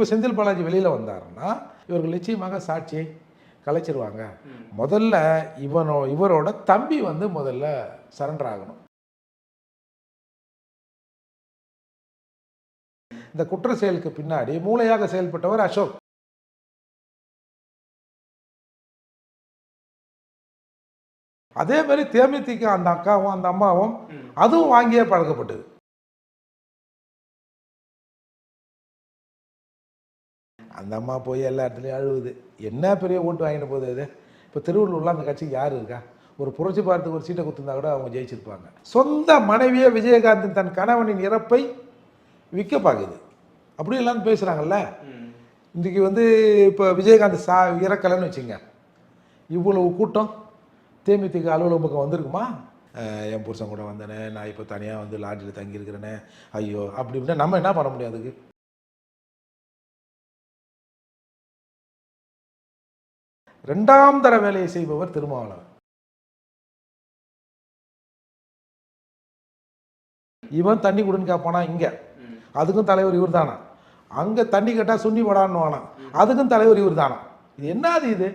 இப்போ செந்தில் பாலாஜி வெளியில் வந்தாருன்னா இவர்கள் நிச்சயமாக சாட்சியை கலைச்சிருவாங்க. முதல்ல இவரோட தம்பி முதல்ல சரண்டர் ஆகணும். இந்த குற்ற செயலுக்கு பின்னாடி மூளையாக செயல்பட்டவர் அசோக். அதே மாதிரி தேமுதிக அந்த அக்காவும் அந்த அம்மாவும் அதுவும் வாங்கியே பழக்கப்பட்டது. அந்த அம்மா போய் எல்லா இடத்துலையும் அழுவுது. என்ன பெரிய ஓட்டு வாங்கிட்டு போகுது அது? இப்போ திருவள்ளூர்ல அந்த கட்சிக்கு யார் இருக்கா? ஒரு புரட்சி பார்த்து ஒரு சீட்டை கொடுத்துருந்தா கூட அவங்க ஜெயிச்சிருப்பாங்க. சொந்த மனைவியே விஜயகாந்த் தன் கணவனின் இறப்பை விற்க பார்க்குது. அப்படி எல்லாம் பேசுகிறாங்கல்ல. இன்றைக்கி இப்போ விஜயகாந்த் இறக்கலைன்னு வச்சுங்க, இவ்வளவு கூட்டம் தேமுதிக அலுவலகம் பக்கம் வந்திருக்குமா? என் புருஷன் கூட வந்தேனே, நான் இப்போ தனியாக லாட்ஜில் தங்கியிருக்கிறேனே, ஐயோ அப்படி இப்படின்னா நம்ம என்ன பண்ண முடியும்? அதுக்கு ரெண்டாம் தர வேலையை செய்பவர் திருமாவளவன். இவன் தண்ணி கொடுன்னு கேட்பானா இங்க, அதுக்கும் தலைவர் இவர் தானா. அங்க தண்ணி கேட்டால் சுண்ணி படான்னு வானா, அதுக்கும் தலைவர் இவர் தானா. இது என்னது இது?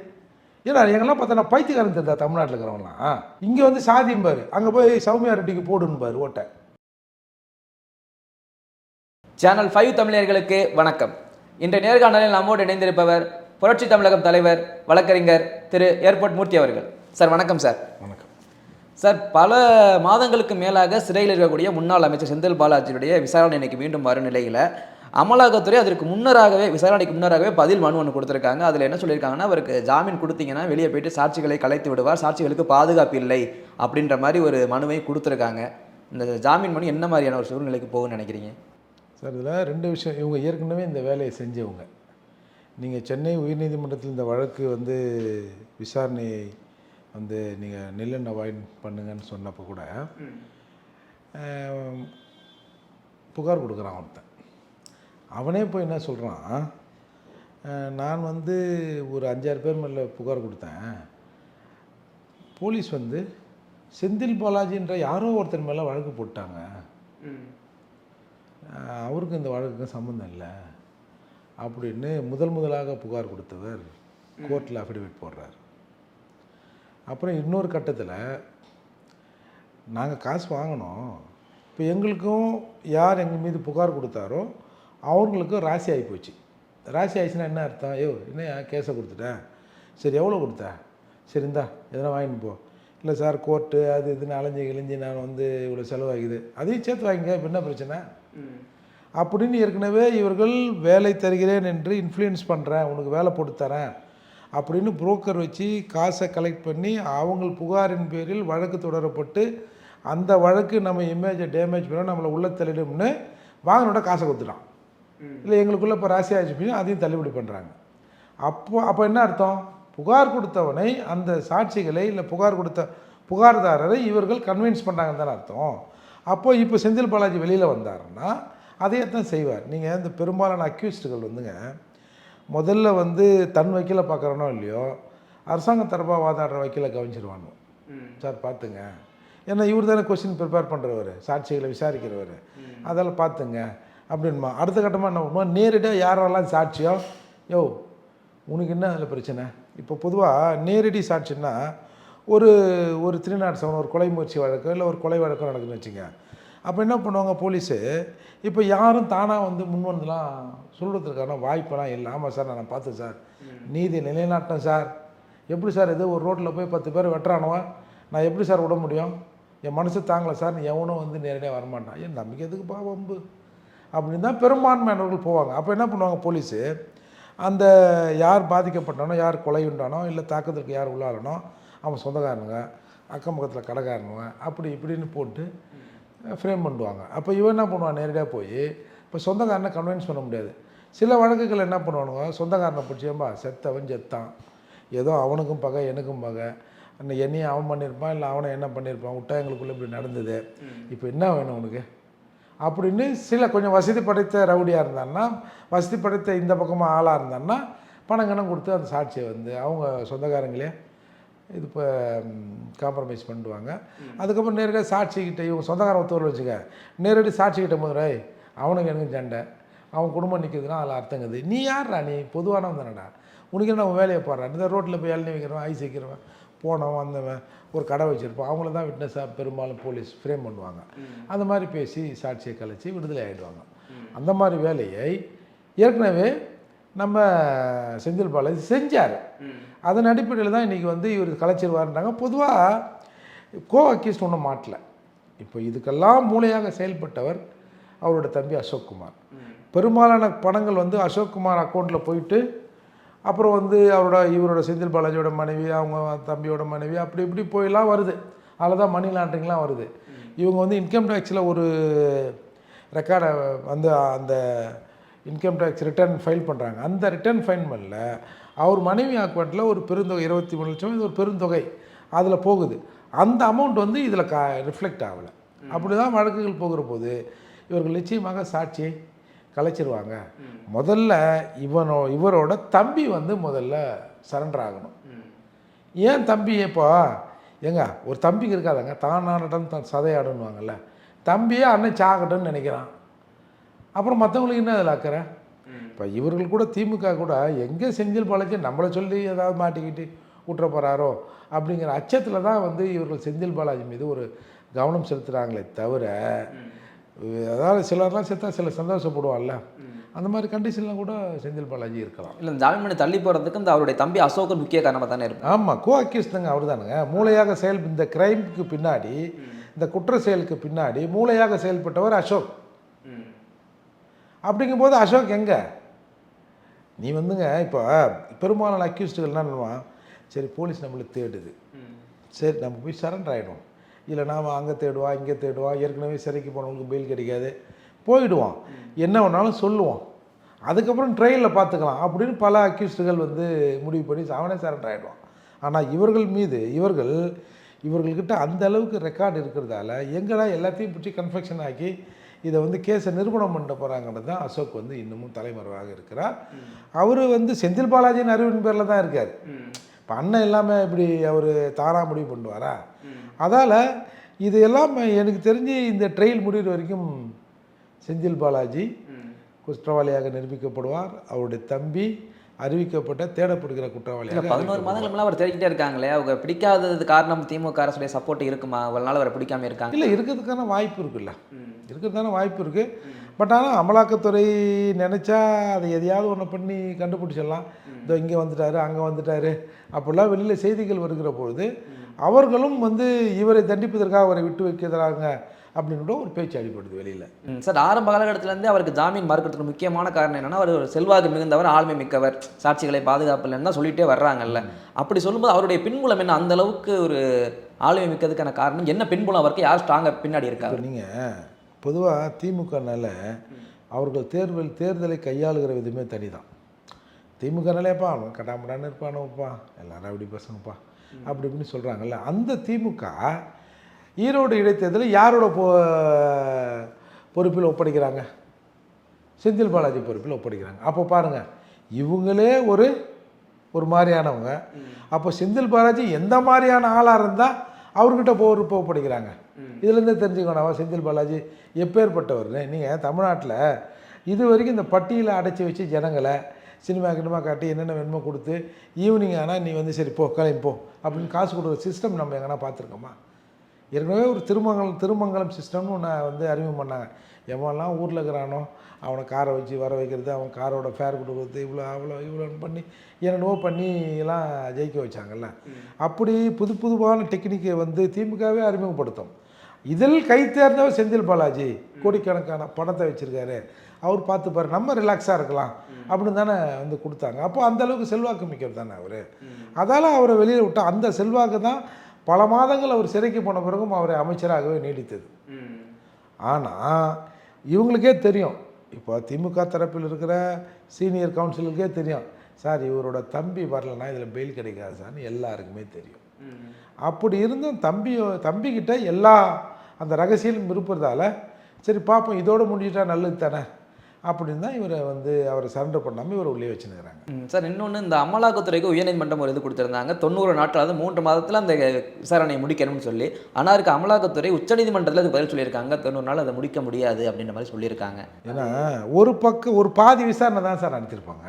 ஏன்னா எங்கெல்லாம் பார்த்தா பைத்தியக்காரன் தெரிந்தா தமிழ்நாட்டில் இருக்கிறவங்களாம். இங்கே சாதிம்பாரு, அங்கே போய் சௌமியா ரெட்டிக்கு போடுன்பாரு ஓட்டை. சேனல் 5 தமிழர்களுக்கு வணக்கம். இன்றைய நேர்காணலில் நம்மோடு இணைந்திருப்பவர் புரட்சி தமிழகம் தலைவர் வழக்கறிஞர் திரு ஏர்போர்ட் மூர்த்தி அவர்கள். சார் வணக்கம். சார் வணக்கம். சார், பல மாதங்களுக்கு மேலாக சிறையில் இருக்கக்கூடிய முன்னாள் அமைச்சர் செந்தில் பாலாஜியுடைய விசாரணை இன்னைக்கு மீண்டும் வரும் நிலையில் அமலாக்கத்துறை அதற்கு முன்னராகவே விசாரணைக்கு முன்னராகவே பதில் மனு ஒன்று கொடுத்துருக்காங்க. அதில் என்ன சொல்லியிருக்காங்கன்னா, அவருக்கு ஜாமீன் கொடுத்தீங்கன்னா வெளியே போயிட்டு சாட்சிகளை கலைத்து விடுவார், சாட்சிகளுக்கு பாதுகாப்பு இல்லை அப்படின்ற மாதிரி ஒரு மனுவை கொடுத்துருக்காங்க. இந்த ஜாமீன் மனு என்ன மாதிரியான ஒரு சூழ்நிலைக்கு போகும்னு நினைக்கிறீங்க? சார், இதில் ரெண்டு விஷயம். இவங்க ஏற்கனவே இந்த வேலையை செஞ்சவங்க. நீங்கள் சென்னை உயர்நீதிமன்றத்தில் இந்த வழக்கு விசாரணையை நீங்கள் நில் அண்ட் அவாய்ட் பண்ணுங்கன்னு சொன்னப்போ கூட புகார் கொடுக்குறான் ஒருத்தன். அவனே போய் என்ன சொல்கிறான், நான் ஒரு 5-6 பேர் மேலே புகார் கொடுத்தேன். போலீஸ் செந்தில் பாலாஜின்ற யாரோ ஒருத்தர் மேலே வழக்கு போட்டாங்க, அவருக்கு இந்த வழக்குக்கும் சம்மந்தம் இல்லை அப்படின்னு முதலாக புகார் கொடுத்தவர் கோர்ட்டில் அஃபிடவிட் போடுறார். அப்புறம் இன்னொரு கட்டத்தில் நாங்கள் காசு வாங்கினோம், இப்போ எங்களுக்கும் யார் எங்கள் மீது புகார் கொடுத்தாரோ அவங்களுக்கும் ராசி ஆகி போச்சு. ராசி ஆயிடுச்சுன்னா என்ன அர்த்தம்? என்ன கேஸை கொடுத்துட்டேன், சரி எவ்வளோ கொடுத்தேன், சரி இந்தா எதனா வாங்கிட்டு போ. இல்லை சார் கோர்ட்டு அது இதுன்னு அலைஞ்சி நான் இவ்வளோ செலவாகுது, அதையும் சேர்த்து வாங்கிங்க, இப்போ என்ன பிரச்சனை அப்படின்னு ஏற்கனவே இவர்கள் வேலை தருகிறேன் என்று இன்ஃப்ளூயன்ஸ் பண்ணுறேன், உனக்கு வேலை போட்டு தரேன் அப்படின்னு புரோக்கர் வச்சு காசை கலெக்ட் பண்ணி அவங்க புகாரின் பேரில் வழக்கு தொடரப்பட்டு அந்த வழக்கு நம்ம இமேஜை டேமேஜ் பண்ண நம்மளை உள்ள தள்ளிடும்னு வாங்கினோட காசை கொடுத்துட்டான். இல்லை எங்களுக்குள்ளே இப்போ ராசி ஆச்சு அதையும் தள்ளுபடி பண்ணுறாங்க. அப்போ என்ன அர்த்தம்? புகார் கொடுத்தவனை, அந்த சாட்சிகளை இல்லை புகார்தாரரை இவர்கள் கன்வின்ஸ் பண்ணுறாங்கன்னு தானே அர்த்தம். அப்போது இப்போ செந்தில் பாலாஜி வெளியில் வந்தாருன்னா அதையே தான் செய்வார். நீங்கள் இந்த பெரும்பாலான அக்யூஸ்டுகள் முதல்ல தன் வக்கீலை பார்க்குறனோ இல்லையோ அரசாங்க தரப்பாக வாதாடுற வக்கீலை கவனிச்சிருவானோ. சார் பார்த்துங்க, ஏன்னா இவர் தானே கொஸ்டின் ப்ரிப்பேர் பண்ணுறவர், சாட்சிகளை விசாரிக்கிறவர், அதெல்லாம் பார்த்துங்க அப்படின்மா. அடுத்த கட்டமாக என்ன பண்ணுவோம், நேரடியாக யாரெல்லாம் சாட்சியோ உனக்கு என்ன அதில் பிரச்சனை. இப்போ பொதுவாக நேரடி சாட்சின்னா ஒரு 307 ஒரு கொலை முயற்சி வழக்கோ இல்லை ஒரு கொலை வழக்கோ நடக்குதுன்னு வச்சுங்க. அப்போ என்ன பண்ணுவாங்க போலீஸு, இப்போ யாரும் தானாக முன் வந்துலாம் சொல்கிறதுக்கான வாய்ப்பெல்லாம் இல்லை. ஆமாம் சார் நான் பார்த்தேன் சார், நீதி நிலைநாட்டினேன் சார். எப்படி சார் இது ஒரு ரோட்டில் போய் 10 பேர் வெட்டுறானுவன், நான் எப்படி சார் விட முடியும், என் மனசு தாங்கலை சார், எவனும் நேரடியாக வரமாட்டான், என் நம்பிக்கை எதுக்குப்பா வம்பு அப்படின்னு தான் பெரும்பான்மையானவர்கள் போவாங்க. அப்போ என்ன பண்ணுவாங்க போலீஸு, அந்த யார் பாதிக்கப்பட்டானோ, யார் கொலையுண்டானோ இல்லை தாக்குதலுக்கு யார் உள்ளாரனோ அவன் சொந்தக்காரனுங்க, அக்கம் பக்கத்தில் கடைக்காரனுங்க அப்படி இப்படின்னு போட்டு ஃப்ரேம் பண்ணுவாங்க. அப்போ இவன் என்ன பண்ணுவான், நேரடியாக போய் இப்போ சொந்தக்காரனை கன்வின்ஸ் பண்ண முடியாது. சில வழக்குகள் என்ன பண்ணுவானுங்க, சொந்தக்காரனை பிடிச்சேன்பா செத்தவன் செத்தான், ஏதோ அவனுக்கும் பகை எனக்கும் பகை, என்னையும் அவன் பண்ணியிருப்பான் இல்லை அவனை என்ன பண்ணியிருப்பான், விட்டா எங்களுக்குள்ளே இப்படி நடந்தது, இப்போ என்ன வேணும் உனக்கு அப்படின்னு சில கொஞ்சம் வசதி படைத்த ரவுடியாக இருந்தான்னா, வசதி படைத்த இந்த பக்கமாக ஆளாக இருந்தான்னா பணம் கணம் கொடுத்து அந்த சாட்சியை அவங்க சொந்தக்காரங்களே இது இப்போ காம்ப்ரமைஸ் பண்ணிடுவாங்க. அதுக்கப்புறம் நேரடியாக சாட்சிக்கிட்ட இவங்க சொந்தக்காரன் ஒத்துவரை வச்சுக்க, நேரடி சாட்சிக்கிட்ட முதல்ல அவனுக்கு எனக்கு சண்டை, அவன் குடும்பம் நிற்குதுன்னா அதில் அர்த்தங்குது. நீ யார்ரா, நீ பொதுவானவன் தானடா, உனக்கு என்ன அவன் வேலையை போடுறான். இந்த ரோட்டில் போய் இளநீ வைக்கிறவன், ஐஸ் வைக்கிறவன், போனவன் வந்தவன், ஒரு கடை வச்சுருப்பான், அவங்கள தான் விட்னஸாக பெரும்பாலும் போலீஸ் ஃப்ரேம் பண்ணுவாங்க. அந்த மாதிரி பேசி சாட்சியை கழித்து விடுதலை ஆகிடுவாங்க. அந்த மாதிரி வேலையை ஏற்கனவே நம்ம செந்தில் பாலாஜி செஞ்சார். அதன் அடிப்படையில் தான் இன்றைக்கி வந்து இவர் கலைச்சிருவாருன்றாங்க. பொதுவாக அக்யூஸ்ட் ஒன்றும் மாட்டலை. இப்போ இதுக்கெல்லாம் மூளையாக செயல்பட்டவர் அவரோட தம்பி அசோக்குமார். பெரும்பாலான பணங்கள் வந்து அசோக்குமார் அக்கௌண்ட்டில் போயிட்டு அப்புறம் வந்து இவரோட செந்தில் பாலாஜியோட மனைவி, அவங்க தம்பியோட மனைவி, அப்படி இப்படி போயெல்லாம் வருது. அதில் தான் மணி லாண்ட்ரிங்லாம் வருது. இவங்க வந்து இன்கம் டேக்ஸில் ஒரு ரெக்கார்டை வந்து அந்த இன்கம் டேக்ஸ் ரிட்டர்ன் ஃபைல் பண்ணுறாங்க. அந்த ரிட்டர்ன் ஃபைல் பண்ணல அவர் மனைவி அக்கௌண்ட்டில் ஒரு பெருந்தொகை 23 லட்சம், இது ஒரு பெருந்தொகை அதில் போகுது. அந்த அமௌண்ட் வந்து இதில் ரிஃப்ளெக்ட் ஆகலை. அப்படி தான் வழக்குகள் போகிற போது இவர்கள் நிச்சயமாக சாட்சியை கலைச்சிருவாங்க. முதல்ல இவரோட தம்பி வந்து முதல்ல சரண்டர் ஆகணும். ஏன் தம்பி இப்போ ஒரு தம்பிக்கு இருக்காதாங்க, தானானடன் தான் சதையாடுன்னுவாங்கல்ல, தம்பியே அண்ணன் சாகட்டும்னு நினைக்கிறான். அப்புறம் மற்றவங்களுக்கு என்ன அதில் அக்கறை? இப்போ இவர்கள் கூட திமுக கூட எங்கே செந்தில் பாலாஜி நம்மளை சொல்லி ஏதாவது மாட்டிக்கிட்டு விட்டுற போகிறாரோ அப்படிங்கிற அச்சத்தில் தான் வந்து இவர்கள் செந்தில் பாலாஜி மீது ஒரு கவனம் செலுத்துகிறாங்களே தவிர, அதாவது சிலர்லாம் செத்தா சில சந்தோஷப்படுவான்ல, அந்த மாதிரி கண்டிஷன்லாம் கூட செந்தில் பாலாஜி இருக்கலாம். இல்லை, ஜாமீன் பண்ணி தள்ளி போகிறதுக்கு இந்த அவருடைய தம்பி அசோகன் முக்கிய காரணமாக தானே இருக்கும். ஆமாம், அக்யூஸ்டுங்க அவர் தானுங்க. மூளையாக இந்த கிரைமுக்கு பின்னாடி, இந்த குற்ற செயலுக்கு பின்னாடி மூளையாக செயல்பட்டவர் அசோக். அப்படிங்கும்போது அசோக் எங்கே? நீ வந்துங்க இப்போ பெரும்பாலான அக்யூஸ்டுகள் என்ன பண்ணுவான், சரி போலீஸ் நம்மளை தேடுது, சரி நம்ம போய் சரண்டர் ஆகிடுவோம், இல்லை நாம் அங்கே தேடுவான் இங்கே தேடுவான், ஏற்கனவே சிறைக்கு போனவங்களுக்கு பெயில் கிடைக்காது, போயிடுவான், என்ன வேணாலும் சொல்லுவான், அதுக்கப்புறம் ட்ரையலில் பார்த்துக்கலாம் அப்படின்னு பல அக்யூஸ்டுகள் வந்து முடிவு பண்ணி அவனே சரண்டர் ஆகிடுவான். ஆனால் இவர்கள் மீது இவர்கள்கிட்ட அந்த அளவுக்கு ரெக்கார்டு இருக்கிறதால எங்கடா எல்லாத்தையும் பிடிச்சி கன்ஃபெக்ஷன் ஆக்கி இதை வந்து கேஸை நிரூபணம் பண்ணிட்டு போகிறாங்கிறது தான் அசோக் வந்து இன்னமும் தலைமறைவாக இருக்கிறார். அவர் வந்து செந்தில் பாலாஜியின் அறிவின் பேரில் தான் இருக்கார். இப்போ அண்ணன் எல்லாமே இப்படி அவர் தாராக முடிவு பண்ணுவாரா? அதால் இது எல்லாம் எனக்கு தெரிஞ்சு இந்த ட்ரையல் முடிகிற வரைக்கும் செந்தில் பாலாஜி குற்றவாளியாக நிரூபிக்கப்படுவார். அவருடைய தம்பி அறிவிக்கப்பட்ட தேடப்படுகிற குற்றவாளியாக. 11 மாதங்கள் அவர் தேடிக்கிட்டே இருக்காங்களே, அவங்க பிடிக்காதது காரணம் திமுக அரசுடைய சப்போர்ட் இருக்குமா? அவ்வளோ நாள் அவரை பிடிக்காம இருக்காங்க. இல்லை, இருக்கிறதுக்கான வாய்ப்பு இருக்குல்ல, இருக்கிறதுக்கான வாய்ப்பு இருக்குது. பட் ஆனால் அமலாக்கத்துறை நினச்சா அதை எதையாவது ஒன்று பண்ணி கண்டுபிடிச்சிடலாம். இதோ இங்கே வந்துட்டாரு அங்கே வந்துட்டாரு அப்படிலாம் வெளியில் செய்திகள் வருகிற பொழுது அவர்களும் வந்து இவரை தண்டிப்பதற்காக அவரை விட்டு வைக்கிறாங்க அப்படின்னு ஒரு பேச்சு அடிப்படுது வெளியில். சார், ஆரம்ப காலகட்டத்திலேருந்து அவருக்கு ஜாமீன் மறுக்கிறதுக்கு முக்கியமான காரணம் என்னென்னா, அவர் ஒரு செல்வாக்கு மிகுந்தவர், ஆளுமை மிக்கவர், சாட்சிகளை பாதுகாப்பில்லைன்னு தான் சொல்லிகிட்டே வர்றாங்கல்ல. அப்படி சொல்லும்போது அவருடைய பின்புலம் என்ன, அந்த அளவுக்கு ஒரு ஆளுமை மிக்கதுக்கான காரணம் என்ன? பின்புலம் அவருக்கு யார் ஸ்ட்ராங்காக பின்னாடி இருக்காங்க? நீங்கள் பொதுவாக திமுகனால அவர்கள் தேர்தலை கையாளுகிற விதமே தனி தான். திமுகனாலேப்பா அவன் கட்டாமடான்னு இருப்பானுப்பா, எல்லாரும் அப்படி பசங்கப்பா அப்படி இப்படின்னு சொல்கிறாங்கல்ல. அந்த திமுக ஈரோடு இடைத்தேர்தலில் யாரோட பொறுப்பில் ஒப்படைக்கிறாங்க? செந்தில் பாலாஜி பொறுப்பில் ஒப்படைக்கிறாங்க. அப்போ பாருங்கள், இவங்களே ஒரு மாதிரியானவங்க. அப்போ செந்தில் பாலாஜி எந்த மாதிரியான ஆளாக இருந்தால் அவர்கிட்ட பொறுப்பை ஒப்படைக்கிறாங்க? இதுலேருந்தே தெரிஞ்சுக்கணும் செந்தில் பாலாஜி எப்பேற்பட்டவர்னு. நீங்கள் தமிழ்நாட்டில் இது வரைக்கும் இந்த பட்டியலை அடைச்சி வச்சு ஜனங்களை சினிமா காட்டி என்னென்ன வேணுமோ கொடுத்து ஈவினிங் ஆனால் நீ வந்து சரி போ கிளம்பி போ அப்படின்னு காசு கொடுக்குற சிஸ்டம் நம்ம எங்கன்னா பார்த்துருக்கோமா? ஏற்கனவே ஒரு திருமங்கலம் சிஸ்டம்னு ஒன்று வந்து அறிமுகம் பண்ணாங்க. எவன்லாம் ஊரில் இருக்கிறானோ அவனை காரை வச்சு வர வைக்கிறது, அவன் காரோட ஃபேர் கொடுக்குறது, இவ்வளோன்னு பண்ணி என்னென்னவோ பண்ணி எல்லாம் ஜெயிக்க வச்சாங்கல்ல. அப்படி புதுவான டெக்னிக்கை வந்து திமுகவே அறிமுகப்படுத்தும். இதில் கை தேர்ந்தவர் செந்தில் பாலாஜி, கோடிக்கணக்கான பணத்தை வச்சுருக்காரு, அவர் பார்த்துப்பாரு, நம்ம ரிலாக்ஸாக இருக்கலாம் அப்படின்னு தானே வந்து கொடுத்தாங்க. அப்போ அந்தளவுக்கு செல்வாக்கு மிக்கவர் தானே அவர். அதால் அவரை வெளியில் விட்டால் அந்த செல்வாக்கு தான் பல மாதங்கள் அவர் சிறைக்கு போன பிறகும் அவரை அமைச்சராகவே நீடித்தது. ஆனால் இவங்களுக்கே தெரியும், இப்போ திமுக தரப்பில் இருக்கிற சீனியர் கவுன்சிலருக்கே தெரியும், சார் இவரோட தம்பி வரலன்னா இதில் பெயில் கிடைக்காது சார்னு எல்லாருக்குமே தெரியும். அப்படி இருந்தும் தம்பிக்கிட்ட எல்லா அந்த ரகசியம் இருப்பதால் சரி பார்ப்போம் இதோடு முடிஞ்சிட்டா நல்லது தானே அப்படின்னு தான் இவரை வந்து அவரை சரண்டர் பண்ணாமல் இவரை உள்ளே வச்சுருக்கிறாங்க. சார் இன்னொன்று, இந்த அமலாக்கத்துறைக்கு உயர்நீதிமன்றம் ஒரு இது கொடுத்துருந்தாங்க, 90 நாட்கள், அதாவது 3 மாதத்தில் அந்த விசாரணையை முடிக்கணும்னு சொல்லி. ஆனால் அதுக்கு அமலாக்கத்துறை உச்சநீதிமன்றத்தில் அது பதில் சொல்லியிருக்காங்க, 90 நாள் அதை முடிக்க முடியாது அப்படின்ற மாதிரி சொல்லியிருக்காங்க. ஏன்னா ஒரு பாதி விசாரணை தான் சார் நடத்திருப்பாங்க.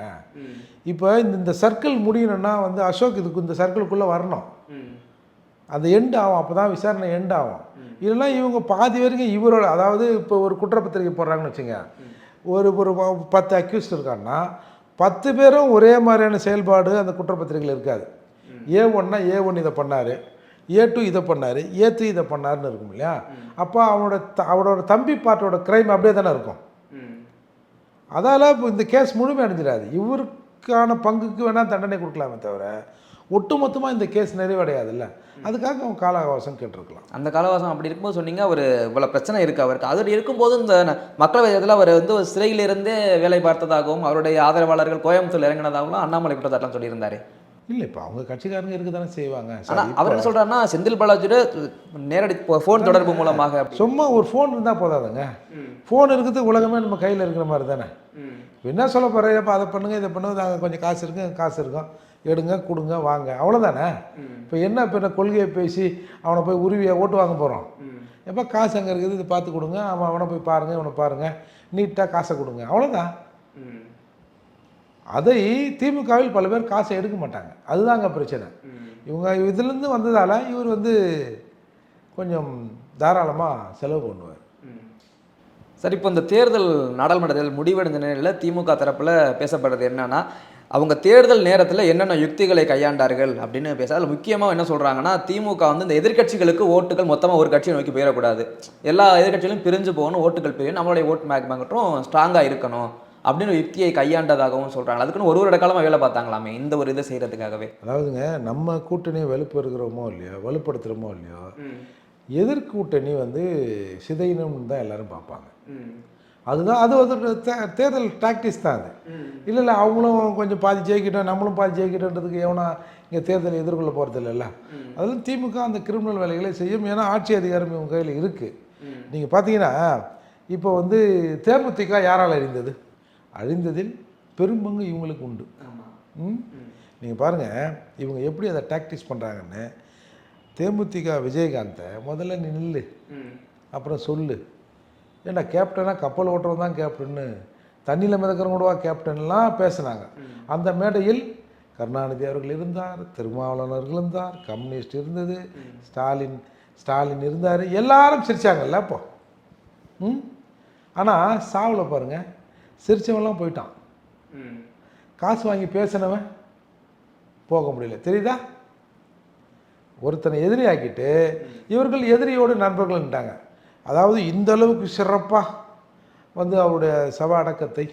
இப்போ இந்த சர்க்கிள் முடியணும்னா வந்து அசோக் இதுக்கு இந்த சர்க்கிளுக்குள்ளே வரணும், அது எண்ட் ஆகும், அப்போ தான் விசாரணை எண்ட் ஆகும். இல்லைன்னா இவங்க பாதி வரைக்கும் இவரோட, அதாவது இப்போ ஒரு குற்றப்பத்திரிக்கை போடுறாங்கன்னு வச்சுங்க, ஒரு 10 அக்யூஸ்ட் இருக்காங்கன்னா 10 பேரும் ஒரே மாதிரியான செயல்பாடு அந்த குற்றப்பத்திரிகையில் இருக்காது. A1னா A1 இதை பண்ணார், A2 இதை பண்ணார், A3 இதை பண்ணாருன்னு இருக்கும் இல்லையா. அப்போ அவனோட தம்பி பார்ட்டோட க்ரைம் அப்படியே தானே இருக்கும். அதால் இப்போ இந்த கேஸ் முழுமை அடைஞ்சிடாது. இவருக்கான பங்குக்கு வேணால் தண்டனை கொடுக்கலாமே தவிர ஒட்டுமொத்தமாக இந்த கேஸ் நிறைவடையாதுல்ல. அதுக்காக அவங்க கால அவகாசம் கேட்டிருக்கலாம். அந்த காலவாசம் அப்படி இருக்கும்போது சொன்னீங்க, அவர் இவ்வளோ பிரச்சனை இருக்குது அவருக்கு. அது இருக்கும்போது இந்த மக்களவை இதில் அவர் வந்து ஒரு சிறையிலிருந்தே வேலை பார்த்ததாகவும் அவருடைய ஆதரவாளர்கள் கோயம்புத்தூர் இறங்கினதாகவும் அண்ணாமலை குற்றச்சாட்டம் சொல்லியிருந்தாரு. இல்லை, இப்போ அவங்க கட்சிக்காரங்க இருக்க தானே செய்வாங்க. ஆனால் அவர் என்ன சொல்கிறாருன்னா, செந்தில் பாலாஜியோட நேரடி ஃபோன் தொடர்பு மூலமாக. சும்மா ஒரு ஃபோன் இருந்தால் போதாதுங்க. ஃபோன் இருக்குது, உலகமே நம்ம கையில் இருக்கிற மாதிரி தானே. என்ன சொல்ல போகிறேன், இப்போ அதை பண்ணுங்கள் இதை பண்ணுங்க, நாங்கள் கொஞ்சம் காசு இருக்குது, காசு இருக்கும், எடுங்க கொடுங்க வாங்க, அவ்வளோதானே. இப்போ என்ன கொள்கையை பேசி அவனை போய் உருவியை ஓட்டு வாங்க போகிறோம். எப்போ காசு அங்கே இருக்குது, இது பார்த்து கொடுங்க, அவனை போய் பாருங்கள், இவனை பாருங்கள், நீட்டாக காசை கொடுங்க, அவ்வளோதான். அதை திமுகவில் பல பேர் காசை எடுக்க மாட்டாங்க, அதுதாங்க பிரச்சனை. இவங்க இதுலேருந்து வந்ததால் இவர் வந்து கொஞ்சம் தாராளமாக செலவு பண்ணுவார். சரி, இப்போ இந்த தேர்தல் நாடாளுமன்ற தேர்தல் முடிவடைந்த நிலையில் திமுக தரப்பில் பேசப்படுறது என்னன்னா, அவங்க தேர்தல் நேரத்தில் என்னென்ன யுக்திகளை கையாண்டார்கள் அப்படின்னு பேச. அதில் முக்கியமாக என்ன சொல்கிறாங்கன்னா, திமுக வந்து இந்த எதிர்க்கட்சிகளுக்கு ஓட்டுகள் மொத்தமாக ஒரு கட்சியை நோக்கி போயிடக்கூடாது, எல்லா எதிர்க்கட்சிகளும் பிரிஞ்சு போகணும், ஓட்டுகள் பிரியும், நம்மளுடைய ஓட்டு மேக் மட்டும் ஸ்ட்ராங்காக இருக்கணும் அப்படின்னு ஒரு யுக்தியை கையாண்டதாகவும் சொல்கிறாங்க. அதுக்குன்னு ஒரு காலமாக வேலை பார்த்தாங்களாமே இந்த ஒரு இதை செய்கிறதுக்காகவே. அதாவதுங்க, நம்ம கூட்டணியை வலுப்பெறுகிறோமோ இல்லையோ, வலுப்படுத்துகிறோமோ இல்லையோ, எதிர்கூட்டணி வந்து சிதையணும்னு தான் எல்லாரும் பார்ப்பாங்க. அதுதான் அது வந்து தேர்தல் டாக்டிக்ஸ் தான் அது. இல்லை அவங்களும் கொஞ்சம் பாதி ஜெயிக்கிட்டோம், நம்மளும் பாதி ஜெயிக்கிட்டோன்றதுக்கு எவனா இங்கே தேர்தலை எதிர்கொள்ள போகிறது இல்லைல்ல. அதெல்லாம் திமுக அந்த கிரிமினல் வேலைகளை செய்யும். ஏன்னா ஆட்சி அதிகாரம் இவங்க கையில் இருக்குது. நீங்கள் பார்த்தீங்கன்னா இப்போ வந்து தேமுதிக யாரால் அழிந்ததில் பெரும்பங்கு இவங்களுக்கு உண்டு. நீங்கள் பாருங்கள் இவங்க எப்படி அதை டாக்டிக்ஸ் பண்ணுறாங்கன்னு. தேமுதிக விஜயகாந்தை முதல்ல நீ நில்லு, அப்புறம் சொல்லு, ஏன்னா கேப்டனாக கப்பல் ஓட்டுறது தான் கேப்டன்னு, தண்ணியில் மிதக்கிறவங்க கூடவா கேப்டன்லாம் பேசுனாங்க. அந்த மேடையில் கருணாநிதி அவர்கள் இருந்தார், திருமாவளவன் அவர்கள் இருந்தார், கம்யூனிஸ்ட் இருந்தது, ஸ்டாலின் இருந்தார், எல்லாரும் சிரித்தாங்கல்ல அப்போ. ஆனால் சாவில் பாருங்கள், சிரித்தவன்லாம் போயிட்டான், காசு வாங்கி பேசினவன் போக முடியல. தெரியுதா? ஒருத்தனை எதிரி ஆக்கிட்டு இவர்கள் எதிரியோடு நண்பர்கள்ட்டாங்க. அதாவது இந்த அளவுக்கு சிறப்பாக வந்து அவருடைய சவ அடக்கத்தை,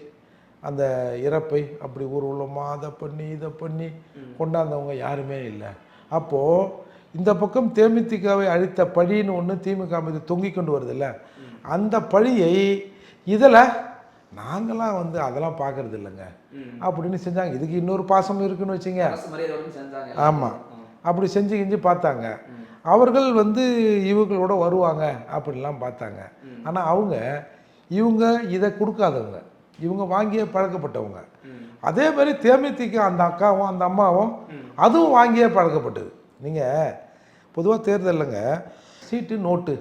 அந்த இறப்பை அப்படி ஊர்வலமாக அதை பண்ணி இதை பண்ணி கொண்டாந்தவங்க யாருமே இல்லை. அப்போது இந்த பக்கம் தேமுதிகவை அழித்த பழின்னு ஒன்று திமுக மீது தொங்கி கொண்டு வருதில்ல, அந்த பழியை இதில் நாங்களாம் வந்து அதெல்லாம் பார்க்கறது இல்லைங்க அப்படின்னு செஞ்சாங்க. இதுக்கு இன்னொரு பாசம் இருக்குன்னு வச்சுங்க. ஆமாம், அப்படி செஞ்சு பார்த்தாங்க. அவர்கள் வந்து இவங்களோட வருவாங்க அப்படின்லாம் பார்த்தாங்க. ஆனால் இவங்க இதை கொடுக்காதவங்க, இவங்க வாங்கியே பழக்கப்பட்டவங்க. அதே மாதிரி தேமுதிக அந்த அக்காவும் அந்த அம்மாவும் அதுவும் வாங்கியே பழக்கப்பட்டது. நீங்கள் பொதுவாக தேர்தலுங்க சீட்டு நோட்டு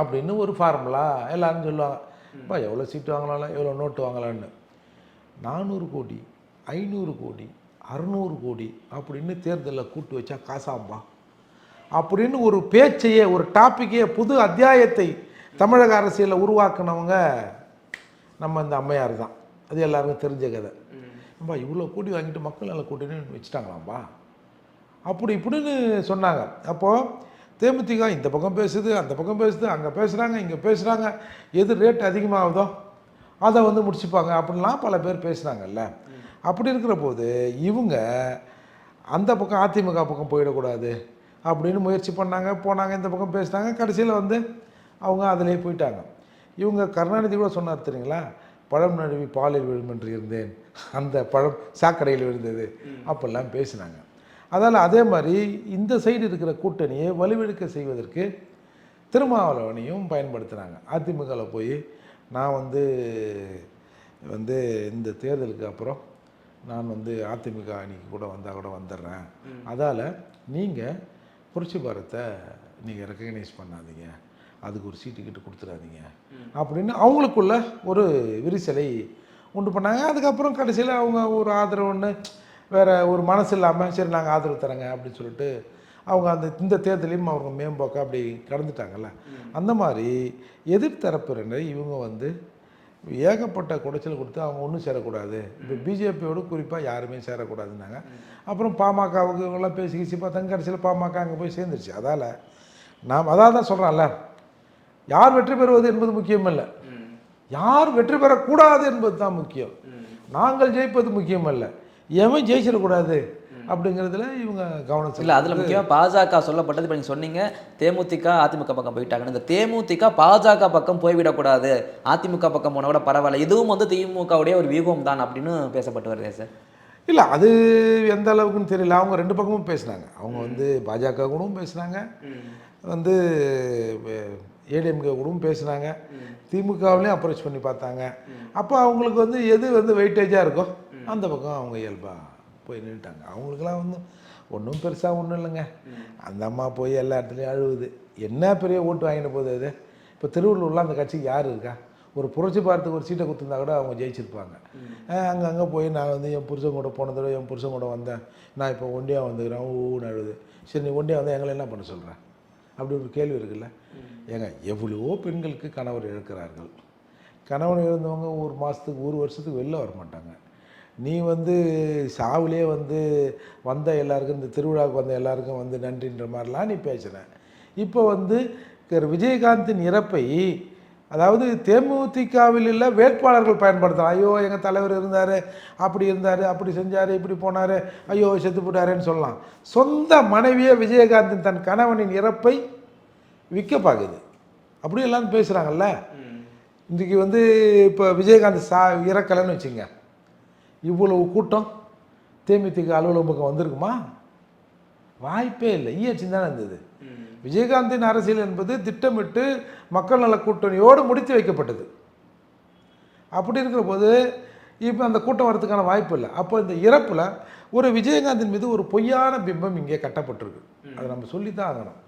அப்படின்னு ஒரு ஃபார்முலா எல்லாரும் சொல்லுவாங்க. இப்போ எவ்வளோ சீட்டு வாங்கலாம், எவ்வளோ நோட்டு வாங்கலான்னு. 400 கோடி 500 கோடி 600 கோடி அப்படின்னு தேர்தலில் கூட்டு வச்சா காசாம்பா அப்படின்னு ஒரு பேச்சையே, ஒரு டாப்பிக்கையே, புது அத்தியாயத்தை தமிழக அரசியலில் உருவாக்குனவங்க நம்ம இந்த அம்மையார் தான். அது எல்லாருக்கும் தெரிஞ்ச கதை. அப்பா இவ்வளோ கூட்டி வாங்கிட்டு மக்கள் நல்ல கூட்டின்னு வச்சுட்டாங்களாம்பா அப்படி இப்படின்னு சொன்னாங்க. அப்போது தேமுதிக இந்த பக்கம் பேசுது, அந்த பக்கம் பேசுது, அங்கே பேசுகிறாங்க, இங்கே பேசுகிறாங்க, எது ரேட் அதிகமாகுதோ அதை வந்து முடிச்சுப்பாங்க அப்படின்லாம் பல பேர் பேசுகிறாங்கல்ல. அப்படி இருக்கிற போது இவங்க அந்த பக்கம் அதிமுக பக்கம் போயிடக்கூடாது அப்படின்னு முயற்சி போனாங்க, இந்த பக்கம் பேசினாங்க. கடைசியில் வந்து அவங்க அதிலே போயிட்டாங்க. இவங்க கருணாநிதி கூட சொன்னார் தெரியுங்களா, பழம் நழுவி பாலில் விழுமென்று இருந்தேன், அந்த பழம் சாக்கடையில் விழுந்தது அப்படிலாம் பேசினாங்க. அதால் அதே மாதிரி இந்த சைடு இருக்கிற கூட்டணியை வலுவெடுக்க செய்வதற்கு திருமாவளவனையும் பயன்படுத்துகிறாங்க. அதிமுகவில் போய் நான் வந்து வந்து இந்த தேர்தலுக்கு அப்புறம் நான் வந்து அதிமுக அணிக்கு கூட வந்தால் கூட வந்துடுறேன், அதால் நீங்கள் புரட்சி பாரத்தை நீங்கள் ரெக்கக்னைஸ் பண்ணாதீங்க, அதுக்கு ஒரு சீட்டு கிட்ட கொடுத்துடாதீங்க அப்படின்னு அவங்களுக்குள்ள ஒரு விரிசலை உண்டு பண்ணாங்க. அதுக்கப்புறம் கடைசியில் அவங்க ஒரு ஆதரவு ஒன்று வேறு ஒரு மனசு இல்லாமல் சரி நாங்கள் ஆதரவு தரேங்க அப்படின்னு சொல்லிட்டு அவங்க இந்த தேர்தலையும் அவங்க மேம்போக்க அப்படி கடந்துட்டாங்கல்ல. அந்த மாதிரி எதிர்த்தரப்பினரை இவங்க வந்து ஏகப்பட்ட குடைச்சல் கொடுத்து அவங்க ஒன்றும் சேரக்கூடாது, இப்போ பிஜேபியோடு குறிப்பாக யாருமே சேரக்கூடாதுன்னாங்க. அப்புறம் பாமகவுக்கு இவங்கெல்லாம் பேசி கீசி பார்த்தாங்க, கடைசியில் பாமக அங்கே போய் சேர்ந்துருச்சு. அதால் நாம் அதான் தான் சொல்கிறேன்ல, யார் வெற்றி பெறுவது என்பது முக்கியம் இல்லை, யார் வெற்றி பெறக்கூடாது என்பது தான் முக்கியம். நாங்கள் ஜெயிப்பது முக்கியம் அல்ல, எவன் ஜெயிச்சிடக்கூடாது அப்படிங்கிறதுல இவங்க கவனம் இல்லை. அதில் முக்கியமாக பாஜக சொல்லப்பட்டது. இப்போ நீங்கள் சொன்னீங்க தேமுதிக அதிமுக பக்கம் போயிட்டாங்கன்னு. இந்த தேமுதிக பாஜக பக்கம் போய்விடக்கூடாது, அதிமுக பக்கம் போனால் கூட பரவாயில்ல, இதுவும் வந்து திமுகவுடைய ஒரு வியூகம் தான் அப்படின்னு பேசப்பட்டு வருது சார். இல்லை, அது எந்த அளவுக்குன்னு தெரியல. அவங்க ரெண்டு பக்கமும் பேசுனாங்க. அவங்க வந்து பாஜக கூடவும் பேசுனாங்க, வந்து ஏடிஎம்கே கூடவும் பேசுனாங்க, திமுகவிலையும் அப்ரோச் பண்ணி பார்த்தாங்க. அப்போ அவங்களுக்கு வந்து எது வந்து வெயிட்டேஜாக இருக்கோ அந்த பக்கம் அவங்க இயல்பாக போய் நின்றுட்டாங்க. அவங்களுக்கெல்லாம் வந்து ஒன்றும் பெருசாக ஒன்றும் இல்லைங்க. அந்த அம்மா போய் எல்லா இடத்துலையும் அழுவுது, என்ன பெரிய ஓட்டு வாங்கிட்டு போகுது அது. இப்போ திருவள்ளூரில் அந்த கட்சிக்கு யார் இருக்கா? ஒரு புரட்சி பாரத்துக்கு ஒரு சீட்டை கொடுத்துருந்தா கூட அவங்க ஜெயிச்சிருப்பாங்க. அங்கே போய் நான் வந்து என் புருஷன் கூட போன தடவை என் புருஷன் கூட வந்தேன், நான் இப்போ ஒண்டியாக வந்துக்கிறேன் ஊன்னு அழுது. சரி, நீ ஒண்டியாக வந்து எங்களை என்ன பண்ண சொல்கிறேன் அப்படி ஒரு கேள்வி இருக்குல்ல. ஏங்க, எவ்வளவோ பெண்களுக்கு கணவர் இழக்கிறார்கள். கணவன் இழந்தவங்க ஒரு மாதத்துக்கு ஒரு வருஷத்துக்கு வெளில வர மாட்டாங்க. நீ வந்து சாவுலே வந்து வந்த எல்லாருக்கும், இந்த திருவிழாவுக்கு வந்த எல்லாருக்கும் வந்து நன்றின்ற மாதிரிலாம் நீ பேசுகிற. இப்போ வந்து விஜயகாந்தின் இறப்பை, அதாவது தேமுதிகவில் இல்லை வேட்பாளர்கள் பயன்படுத்தலாம். ஐயோ எங்கள் தலைவர் இருந்தார், அப்படி இருந்தார், அப்படி செஞ்சார், இப்படி போனார், ஐயோ செத்து போட்டாருன்னு சொல்லலாம். சொந்த மனைவியே விஜயகாந்தின் தன் கணவனின் இறப்பை விற்க பார்க்குது, அப்படி எல்லாம் பேசுகிறாங்கல்ல. இன்றைக்கி வந்து இப்போ விஜயகாந்த் இறக்கலைன்னு வச்சுங்க, இவ்வளவு கூட்டம் தேமுதிக அலுவலகம் பக்கம் வந்திருக்குமா? வாய்ப்பே இல்லை. ஈயச்சி தானே இருந்தது. விஜயகாந்தின் அரசியல் என்பது திட்டமிட்டு மக்கள் நல கூட்டணியோடு முடித்து வைக்கப்பட்டது. அப்படி இருக்கிற போது இப்போ அந்த கூட்டம் வரதுக்கான வாய்ப்பு இல்லை. அப்போ இந்த இறப்பில் ஒரு விஜயகாந்தின் மீது ஒரு பொய்யான பிம்பம் இங்கே கட்டப்பட்டிருக்கு. அதை நம்ம சொல்லித்தான் ஆகணும்.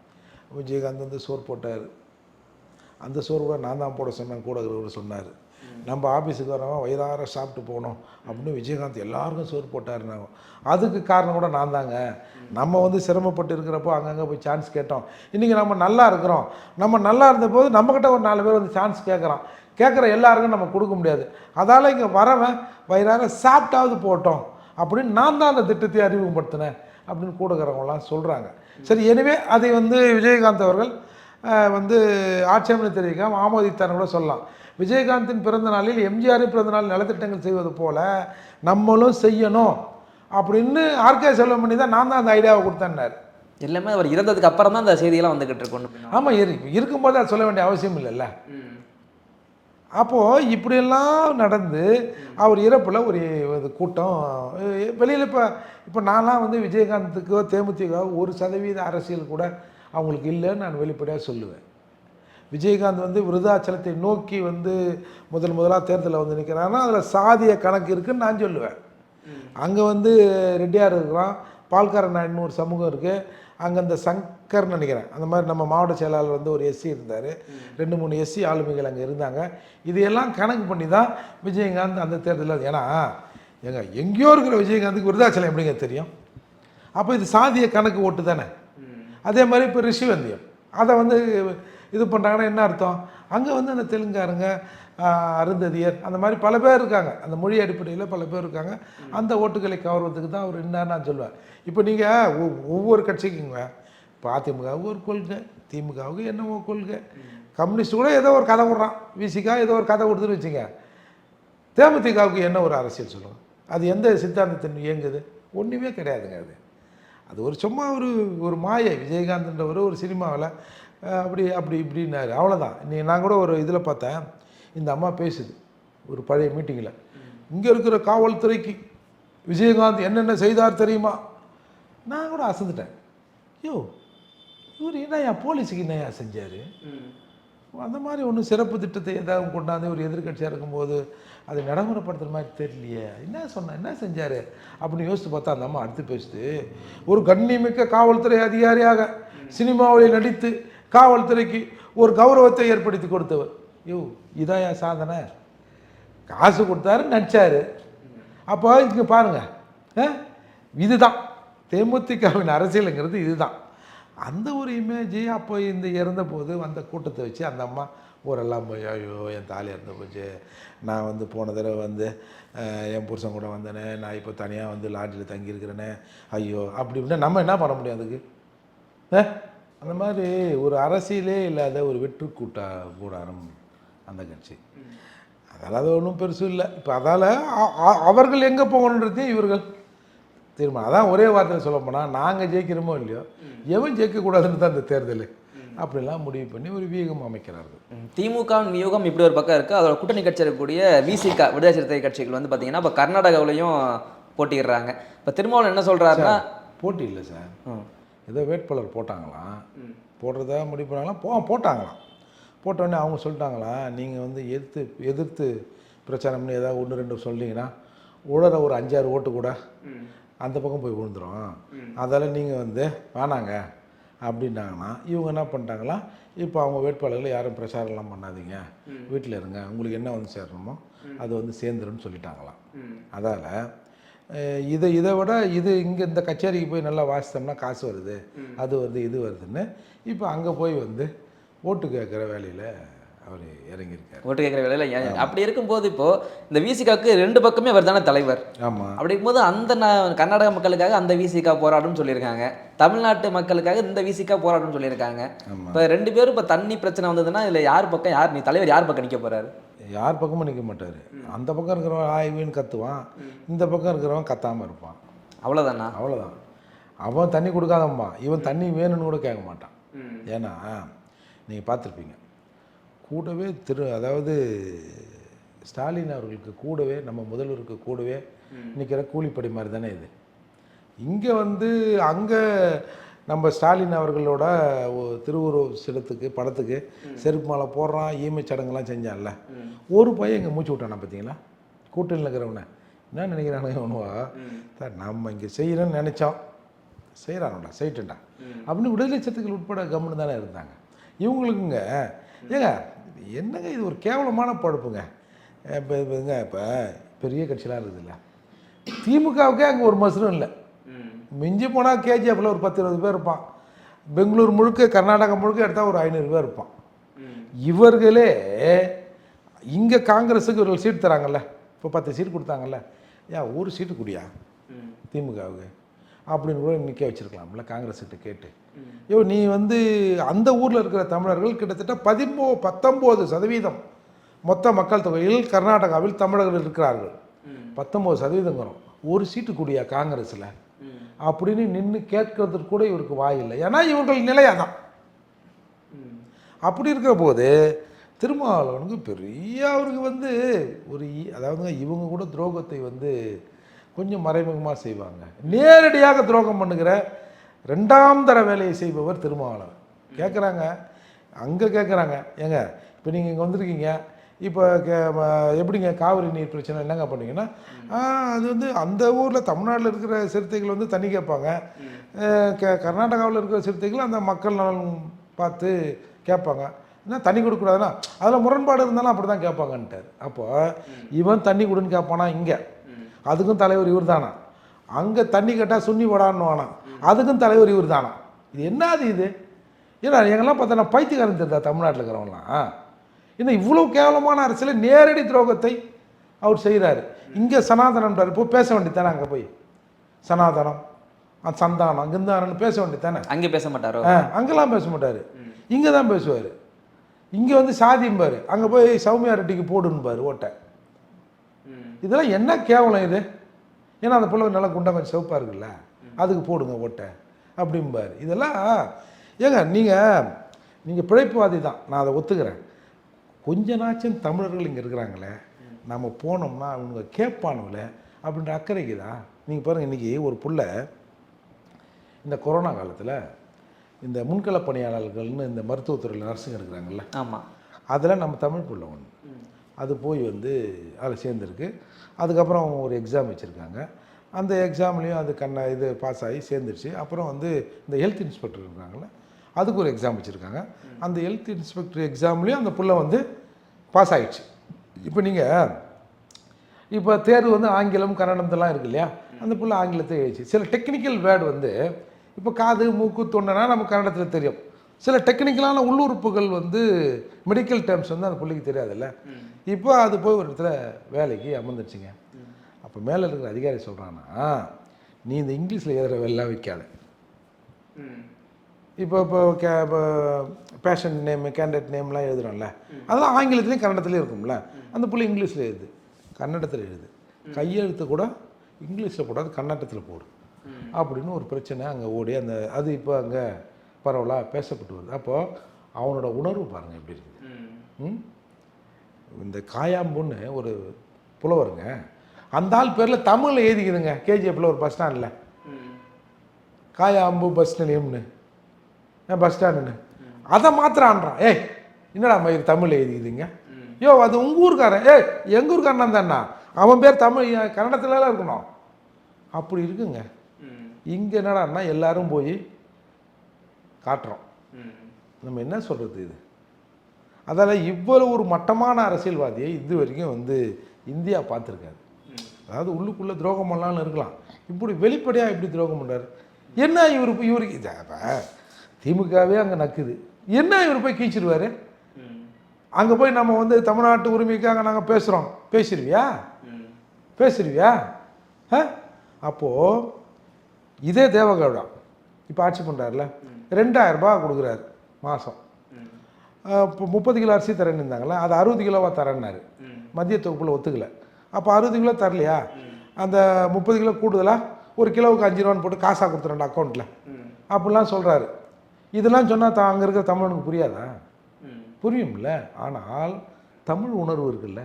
விஜயகாந்த் வந்து சோறு போட்டார், அந்த சோறு கூட நான் தான் போட சொன்னேன், கூட இருக்கிறவர் சொன்னார். நம்ம ஆஃபீஸுக்கு வரவன் வயிறார சாப்பிட்டு போகணும் அப்படின்னு விஜயகாந்த் எல்லாருக்கும் சோறு போட்டாருனாங்க. அதுக்கு காரணம் கூட நான் தாங்க. நம்ம வந்து சிரமப்பட்டு இருக்கிறப்போ அங்கங்கே போய் சான்ஸ் கேட்டோம். இன்றைக்கி நம்ம நல்லா இருக்கிறோம். நம்ம நல்லா இருந்தபோது நம்மக்கிட்ட ஒரு 4 பேர் வந்து சான்ஸ் கேட்குற எல்லாருக்கும் நம்ம கொடுக்க முடியாது. அதால் இங்கே வரவன் வயிறார சாப்பிட்டாவது போட்டோம் அப்படின்னு நான் தான் அந்த திட்டத்தை அறிமுகப்படுத்தினேன் அப்படின்னு கூடுகிறவங்களாம் சொல்கிறாங்க. சரி, எனவே அதை வந்து விஜயகாந்த் அவர்கள் வந்து ஆட்சேபனை தெரிவிக்காமல் ஆமோதித்தான்னு கூட சொல்லலாம். விஜயகாந்தின் பிறந்த நாளில் எம்ஜிஆரின் பிறந்த நாள் நலத்திட்டங்கள் செய்வது போல் நம்மளும் செய்யணும் அப்படின்னு ஆர்கே செல்வமணி தான் நான் தான் அந்த ஐடியாவை கொடுத்தேன்னார். எல்லாமே அவர் இறந்ததுக்கு அப்புறம் தான் அந்த செய்தியெல்லாம் வந்துக்கிட்டு இருக்கணும். ஆமாம், இருக்கும்போது அதை சொல்ல வேண்டிய அவசியம் இல்லைல்ல. அப்போது இப்படியெல்லாம் நடந்து அவர் இறப்பில் ஒரு கூட்டம் வெளியில். இப்போ நான்லாம் வந்து விஜயகாந்துக்கோ தேமுதிகோ 1% அரசியல் கூட அவங்களுக்கு இல்லைன்னு நான் வெளிப்படையாக சொல்லுவேன். விஜயகாந்த் வந்து விருதாச்சலத்தை நோக்கி வந்து முதலாக தேர்தலில் வந்து நிற்கிறாருன்னா அதில் சாதிய கணக்கு இருக்குதுன்னு நான் சொல்லுவேன். அங்கே வந்து ரெட்டியார் இருக்கிறான், பால்கார நாயுடுன்னு ஒரு சமூகம் இருக்குது, அங்கே அந்த சங்கர்னு நினைக்கிறேன், அந்த மாதிரி நம்ம மாவட்ட செயலாளர் வந்து ஒரு எஸ்சி இருந்தார், 2-3 எஸ்சி ஆளுமைகள் அங்கே இருந்தாங்க. இதையெல்லாம் கணக்கு பண்ணி தான் விஜயகாந்த் அந்த தேர்தலில். ஏன்னா எங்கேயோ இருக்கிற விஜயகாந்துக்கு விருதாச்சலம் எப்படிங்க தெரியும்? அப்போ இது சாதிய கணக்கு ஓட்டு தானே. அதே மாதிரி இப்போ ரிஷிவந்தியம் அதை வந்து இது பண்ணுறாங்கன்னா என்ன அர்த்தம்? அங்கே வந்து அந்த தெலுங்காரங்க, அருந்ததியர், அந்த மாதிரி பல பேர் இருக்காங்க, அந்த மொழி அடிப்படையில் பல பேர் இருக்காங்க. அந்த ஓட்டுகளை கவர்வதுக்கு தான் அவர் என்னன்னு நான் சொல்லுவேன். இப்போ நீங்கள் ஒவ்வொரு கட்சிக்குங்க, இப்போ அதிமுகவுக்கு ஒரு கொள்கை, திமுகவுக்கு என்னவோ கொள்கை, கம்யூனிஸ்ட் கூட ஏதோ ஒரு கதை விட்றான், விசிகா ஏதோ ஒரு கதை கொடுத்துன்னு வச்சுங்க. தேமுதிகவுக்கு என்ன ஒரு அரசியல் சொல்லுங்கள்? அது எந்த சித்தாந்தத்தின் இயங்குது? ஒன்றுமே கிடையாதுங்க. அது ஒரு சும்மா ஒரு மாயை. விஜயகாந்த்ன்றவர் ஒரு சினிமாவில் அப்படி இப்படின்னாரு, அவ்வளோதான். நான் கூட ஒரு இதில் பார்த்தேன், இந்த அம்மா பேசுது ஒரு பழைய மீட்டிங்கில், இங்கே இருக்கிற காவல்துறைக்கு விஜயகாந்த் என்னென்ன செய்தார் தெரியுமா? நான் கூட அசந்துட்டேன். ஐயோ, இவர் என்னையா போலீஸுக்கு என்னையா செஞ்சார்? அந்த மாதிரி ஒன்றும் சிறப்பு திட்டத்தை ஏதாவது கொண்டாந்து ஒரு எதிர்க்கட்சியாக இருக்கும்போது அதை நடைமுறைப்படுத்துகிற மாதிரி தெரியலையே, என்ன செஞ்சார் அப்படின்னு யோசித்து பார்த்தா அந்த அம்மா அடுத்து பேசுது, ஒரு கண்ணியமிக்க காவல்துறை அதிகாரியாக சினிமாவில் நடித்து காவல்துறைக்கு ஒரு கௌரவத்தை ஏற்படுத்தி கொடுத்தவர். இதான் என் சாதனை. காசு கொடுத்தாரு, நடிச்சாரு. அப்போ இங்கே பாருங்கள், இதுதான் தேமுதிகவின் அரசியலுங்கிறது. இதுதான் அந்த ஒரு இமேஜ். அப்போ இந்த இறந்த போது அந்த கூட்டத்தை வச்சு அந்த அம்மா ஊரெல்லாம் போய், ஐயோ என் தாலி இறந்து போச்சு, நான் வந்து போன தடவை வந்து என் புருஷன் கூட வந்தேனே, நான் இப்போ தனியாக வந்து லாட்ஜில் தங்கியிருக்கிறேனே, ஐயோ அப்படி இப்படின்னா நம்ம என்ன பண்ண முடியும் அதுக்கு? அந்த மாதிரி ஒரு அரசியலே இல்லாத ஒரு வெற்று கூடாரம் அந்த கட்சி. அதனால் அது ஒன்றும் பெருசு இல்லை. இப்போ அதால் அவர்கள் எங்கே போகணுன்றதையும் இவர்கள் தீர்மானம். அதான் ஒரே வார்த்தையில் சொல்ல போனால், நாங்கள் ஜெயிக்கிறோமோ இல்லையோ, எவன் ஜெயிக்கக்கூடாதுன்னு தான் இந்த தேர்தல் அப்படிலாம் முடிவு பண்ணி ஒரு வியூகம் அமைக்கிறார்கள். திமுகவின் வியூகம் இப்படி ஒரு பக்கம் இருக்குது. அதோட கூட்டணி கட்சி இருக்கக்கூடிய விசிக விடுதலை சிறுத்தை கட்சிகள் வந்து பார்த்தீங்கன்னா இப்போ கர்நாடகாவிலையும் போட்டிடுறாங்க. இப்போ திருமாவளவன் என்ன சொல்கிறாருன்னா, போட்டி இல்லை சார், ஏதோ வேட்பாளர் போட்டாங்களாம், போடுறதா முடிவு பண்ணாங்களாம், போட்டாங்களாம். போட்டோடனே அவங்க சொல்லிட்டாங்களாம், நீங்கள் வந்து எதிர்த்து பிரச்சாரம் பண்ணி ஏதாவது 1-2 சொல்லிங்கன்னா உழற ஒரு 5-6 ஓட்டு கூட அந்த பக்கம் போய் விழுந்துடும், அதால் நீங்கள் வந்து வேணாங்க அப்படின்னாங்கன்னா இவங்க என்ன பண்ணிட்டாங்களாம், இப்போ அவங்க வேட்பாளர்கள் யாரும் பிரச்சாரம்லாம் பண்ணாதீங்க, வீட்டில் இருங்க, உங்களுக்கு என்ன வந்து சேரணுமோ அது வந்து சேர்ந்துருன்னு சொல்லிட்டாங்களாம். அதால் இதை விட இங்கே இந்த கச்சேரிக்கு போய் நல்லா வாசித்தோம்னா காசு வருது, அது வருது, இது வருதுன்னு இப்போ அங்கே போய் வந்து ஓட்டு கேட்குற வேலையில் அவர் இறங்கியிருக்கார். ஓட்டு கேட்குற வேலையில் அப்படி இருக்கும்போது இப்போது இந்த விசிகாவுக்கு 2 பக்கமே அவர் தானே தலைவர். ஆமாம். அப்படி இருக்கும்போது அந்த கர்நாடக மக்களுக்காக அந்த விசிகா போராடும்னு சொல்லியிருக்காங்க, தமிழ்நாட்டு மக்களுக்காக இந்த விசிகா போராடும்னு சொல்லியிருக்காங்க. இப்போ 2 பேரும் இப்போ தண்ணி பிரச்சனை வந்ததுன்னா இதில் யார் பக்கம் தலைவர் யார் பக்கம் நிற்க போகிறாரு? யார் பக்கமும் நிற்க மாட்டார். அந்த பக்கம் இருக்கிறவன் ஆய்வுன்னு கத்துவான், இந்த பக்கம் இருக்கிறவன் கத்தாமல் இருப்பான். அவ்வளோதானா? அவ்வளோதான். அவன் தண்ணி கொடுக்காதம்மா, இவன் தண்ணி வேணும்னு கூட கேட்க மாட்டான். ஏன்னா நீங்கள் பார்த்துருப்பீங்க, கூடவே அதாவது ஸ்டாலின் அவர்களுக்கு கூடவே நம்ம முதல்வருக்கு கூடவே நிற்கிற கூலிப்படை மாதிரி தானே இது. இங்கே வந்து அங்கே நம்ம ஸ்டாலின் அவர்களோட திருவுருவ சிலத்துக்கு படத்துக்கு செருப்பு மாலை போடுறான், ஈமை சடங்குலாம் செஞ்சான்ல, ஒரு பையன் இங்கே மூச்சு விட்டானா பார்த்தீங்களா? கூட்டணியில் இருக்கிறவனை என்ன நினைக்கிறானுங்க ஒன்றுவா, சார் நம்ம இங்கே செய்கிறேன்னு நினச்சோம், செய்கிறானுடா செய்யட்டுண்டா அப்படின்னு விடுதலை சிறுத்தைகள் உட்பட கம்முன்னு தானே இருந்தாங்க. இவங்களுக்குங்க ஏங்க என்னங்க இது ஒரு கேவலமான பழப்புங்க. இப்போ பெரிய கட்சியெலாம் இருக்குதுல்ல, திமுகவுக்கே அங்கே ஒரு மசரும் இல்லை. மிஞ்சி போனால் கேஜிஎஃப்பில் ஒரு 10-20 பேர் இருப்பான், பெங்களூர் முழுக்க கர்நாடகா முழுக்க எடுத்தால் ஒரு 500 பேர் இருப்பான். இவர்களே இங்கே காங்கிரஸுக்கு ஒரு சீட் தராங்கல்ல, இப்போ 10 சீட் கொடுத்தாங்கல்ல, ஏன் ஒரு சீட்டு குடியா திமுகவுக்கு அப்படின்னு கூட நிற்க வச்சுருக்கலாம்ல காங்கிரஸ் கிட்ட கேட்டு. நீ வந்து அந்த ஊரில் இருக்கிற தமிழர்கள் கிட்டத்தட்ட 19% மொத்த மக்கள் தொகையில் கர்நாடகாவில் தமிழர்கள் இருக்கிறார்கள். 19% வரும், ஒரு சீட்டு கூடிய காங்கிரஸில் அப்படின்னு நின்று கேட்கறதுக்கு கூட இவருக்கு வாயில்லை. ஏன்னா இவர்கள் நிலையாதான். அப்படி இருக்கிற போது திருமாவளவனுக்கு பெரிய அவருக்கு வந்து ஒரு அதாவது இவங்க கூட துரோகத்தை வந்து கொஞ்சம் மறைமுகமாக செய்வாங்க. நேரடியாக துரோகம் பண்ணுகிற 2ஆம் தர வேலையை செய்பவர் திருமாவளவன். கேட்குறாங்க, அங்கே கேட்குறாங்க, ஏங்க இப்போ நீங்கள் இங்கே வந்திருக்கீங்க, இப்போ எப்படிங்க காவிரி நீர் பிரச்சனை என்னங்க பண்ணுவீங்கன்னா, அது வந்து அந்த ஊரில் தமிழ்நாட்டில் இருக்கிற சிறுத்தைகள் வந்து தண்ணி கேட்பாங்க, கர்நாடகாவில் இருக்கிற சிறுத்தைகள் அந்த மக்கள் நலன் பார்த்து கேட்பாங்க, என்ன தண்ணி கொடுக்கூடாதுன்னா அதில் முரண்பாடு இருந்தாலும் அப்படி தான் கேட்பாங்கன்ட்டார். அப்போ இவன் தண்ணி கொடுன்னு கேட்பானா, இங்கே அதுக்கும் தலைவர் இவர் தானா, அங்கே தண்ணி கேட்டால் சுண்ணி போடான்னு வானா அதுக்கும் தலைவர் இவர் தானா. இது என்னது இது? ஏன்னா எங்கெல்லாம் பார்த்தா நான் பைத்தியக்காரன் தெரிந்தா தமிழ்நாட்டில் இருக்கிறவங்களாம் என்ன இவ்வளோ கேவலமான அரசியலை நேரடி துரோகத்தை அவர் செய்கிறாரு. இங்கே சனாதனம்ன்றார், இப்போ பேச வேண்டியதானே, அங்கே போய் சனாதனம் சந்தானம் கிந்தானம்னு பேச வேண்டியதானே. அங்கே பேச மாட்டாரோ? அங்கெல்லாம் பேச மாட்டார், இங்கே தான் பேசுவார். இங்கே வந்து சாதிம்பார், அங்கே போய் சௌமியா ரெட்டிக்கு போடுன்பார் ஓட்டை. இதெல்லாம் என்ன கேவலம் இது? ஏன்னா அந்த பிள்ளை நல்லா குண்டா கொஞ்சம் சிவப்பாக இருக்குல்ல, அதுக்கு போடுங்க ஓட்டை அப்படிம்பார். இதெல்லாம் ஏங்க நீங்கள் பிழைப்புவாதி தான், நான் அதை ஒத்துக்கிறேன். கொஞ்ச நாச்சும் தமிழர்கள் இங்கே இருக்கிறாங்களே, நம்ம போனோம்னா அவங்க கேட்பானுங்களே அப்படின்ற அக்கறைக்கு தான். நீங்கள் பாருங்கள், இன்றைக்கி ஒரு புள்ள இந்த கொரோனா காலத்தில் இந்த முன்கள பணியாளர்கள்னு இந்த மருத்துவத்துறையில் நர்ஸுங்க இருக்கிறாங்கல்ல, ஆமாம், அதில் நம்ம தமிழ் புள்ள ஒன்று அது போய் வந்து அதில் சேர்ந்துருக்கு. அதுக்கப்புறம் அவங்க ஒரு எக்ஸாம் வச்சுருக்காங்க. அந்த எக்ஸாம்லேயும் அது இது பாஸ் ஆகி சேர்ந்துருச்சு. அப்புறம் வந்து இந்த ஹெல்த் இன்ஸ்பெக்டர் இருக்காங்கள்ல, அதுக்கு ஒரு எக்ஸாம் வச்சுருக்காங்க. அந்த ஹெல்த் இன்ஸ்பெக்டர் எக்ஸாம்லேயும் அந்த புள்ள வந்து பாஸ் ஆகிடுச்சு. இப்போ நீங்கள் இப்போ தேர்வு வந்து ஆங்கிலம் கன்னடத்தெல்லாம் இருக்கு இல்லையா, அந்த புள்ள ஆங்கிலத்தை எழுதிச்சு. சில டெக்னிக்கல் வேர்டு வந்து இப்போ காது மூக்கு தொண்டைனா நமக்கு கன்னடத்தில் தெரியும். சில டெக்னிக்கலான உள்ளுறுப்புகள் வந்து மெடிக்கல் டேர்ம்ஸ் வந்து அந்த பிள்ளைக்கு தெரியாதுல்ல. இப்போ அது போய் ஒரு இடத்துல வேலைக்கு அமர்ந்துருச்சுங்க. அப்போ மேலே இருக்கிற அதிகாரி சொல்கிறான்னா, நீ இந்த இங்கிலீஷில் எழுதுகிற வேலைலாம் வைக்காத. இப்போ பேஷண்ட் நேமு கேண்டிடேட் நேம்லாம் எழுதுகிறோம்ல, அதெல்லாம் ஆங்கிலத்துலேயும் கன்னடத்துலேயும் இருக்கும்ல. அந்த பிள்ளை இங்கிலீஷில் எழுது, கன்னடத்தில் எழுது, கையெழுத்து கூட இங்கிலீஷில் போடாது கன்னடத்தில் போடு அப்படின்னு ஒரு பிரச்சனை அங்கே ஓடி அது இப்போ அங்கே பரவலாக பேசப்பட்டு வருது. அப்போது அவனோட உணர்வு பாருங்கள் எப்படி இருக்குது. இந்த காயாம்புன்னு ஒரு புலவருங்க, அந்த ஆள் பேரில் தமிழில் எழுதிக்குதுங்க. கேஜிஎஃப்பில் ஒரு பஸ் ஸ்டாண்டில் காயாம்பு பஸ் நிலையம்னு பஸ் ஸ்டாண்டுன்னு அதை மாத்திரான்றான். ஏய் என்னடா மயிர் தமிழில் எழுதிக்குதுங்க. யோ அது உங்கள் ஊருக்காரன். எங்கள் ஊருக்காரன் தானே, அவன் பேர் தமிழ் கன்னடத்துலலாம் இருக்கணும். அப்படி இருக்குங்க. இங்கே என்னடான்னா எல்லாரும் போய் காட்டுறோம். நம்ம என்ன சொல்கிறது இது? அதால் இவ்வளவு ஒரு மட்டமான அரசியல்வாதியை இது வரைக்கும் வந்து இந்தியா பார்த்துருக்காது. அதாவது உள்ளுக்குள்ளே துரோகம் பண்ணலான்னு இருக்கலாம், இப்படி வெளிப்படையாக இப்படி துரோகம் பண்ணுறாரு. என்ன இவருக்கு திமுகவே அங்கே நக்குது, என்ன இவர் போய் கீச்சிடுவார்? அங்கே போய் நம்ம வந்து தமிழ்நாட்டு உரிமைக்காக நாங்கள் பேசுகிறோம், பேசுறிவியா? அப்போது இதே தேவகவுடா இப்போ ஆட்சி பண்ணுறாருல, 2000 ரூபாய் கொடுக்குறாரு மாதம். இப்போ 30 கிலோ அரிசி தரேன்னு இருந்தாங்களே, அது 60 கிலோவாக தரேன்னாரு. மத்திய தொகுப்பில் ஒத்துக்கலை. அப்போ 60 கிலோ தரலையா, அந்த 30 கிலோ கூடுதலாக ஒரு கிலோவுக்கு 5 ரூபான்னு போட்டு காசாக கொடுத்துறேன் அக்கௌண்ட்டில் அப்படிலாம் சொல்கிறாரு. இதெல்லாம் சொன்னால் அங்கே இருக்கிற தமிழனுக்கு புரியாதா? புரியும்ல. ஆனால் தமிழ் உணர்வு இருக்குல்ல.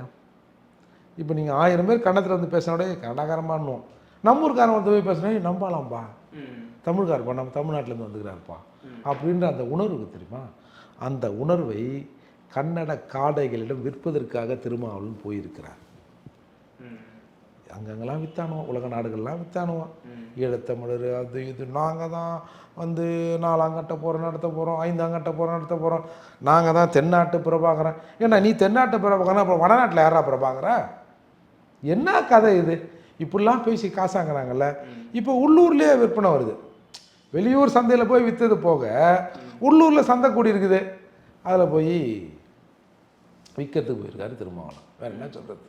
இப்போ நீங்கள் 1000 பேர் கன்னடத்தில் வந்து பேசினோட கன்னடகாரமானுவோம், நம்ம ஊருக்காரன் வந்து போய் பேசினா நம்பலாம்ப்பா, தமிழ்காரப்பா, நம்ம தமிழ்நாட்டிலேருந்து வந்துக்கிறாருப்பா அப்படின்ற அந்த உணர்வுக்கு தெரியுமா? அந்த உணர்வை கன்னட காடைகளிடம் விற்பதற்காக திருமாவளவன் போயிருக்கிறார். அங்கங்கெல்லாம் விற்றானுவோம், உலக நாடுகள்லாம் விற்றானுவோம். ஈழத்தமிழர் அது இது, நாங்கள் தான் வந்து 4ஆம் கட்ட போகிறோம் நடத்த போகிறோம், 5ஆம் கட்ட போகிறோம் நடத்த போகிறோம், நாங்கள் தான் தென்னாட்டு பிரபாகரன். ஏன்னா நீ தென்னாட்டு பிரபாகரன், அப்புறம் வடநாட்டில் யாரா பிரபாகர? என்ன கதை இது? இப்படிலாம் பேசி காசாங்கிறாங்கல்ல. இப்போ உள்ளூர்லேயே விற்பனை வருது. வெளியூர் சந்தையில் போய் விற்றது போக உள்ளூரில் சந்தை கூடி இருக்குது, அதில் போய் விற்கிறதுக்கு போயிருக்காரு திருமாவளவன். வேறு என்ன சொல்கிறது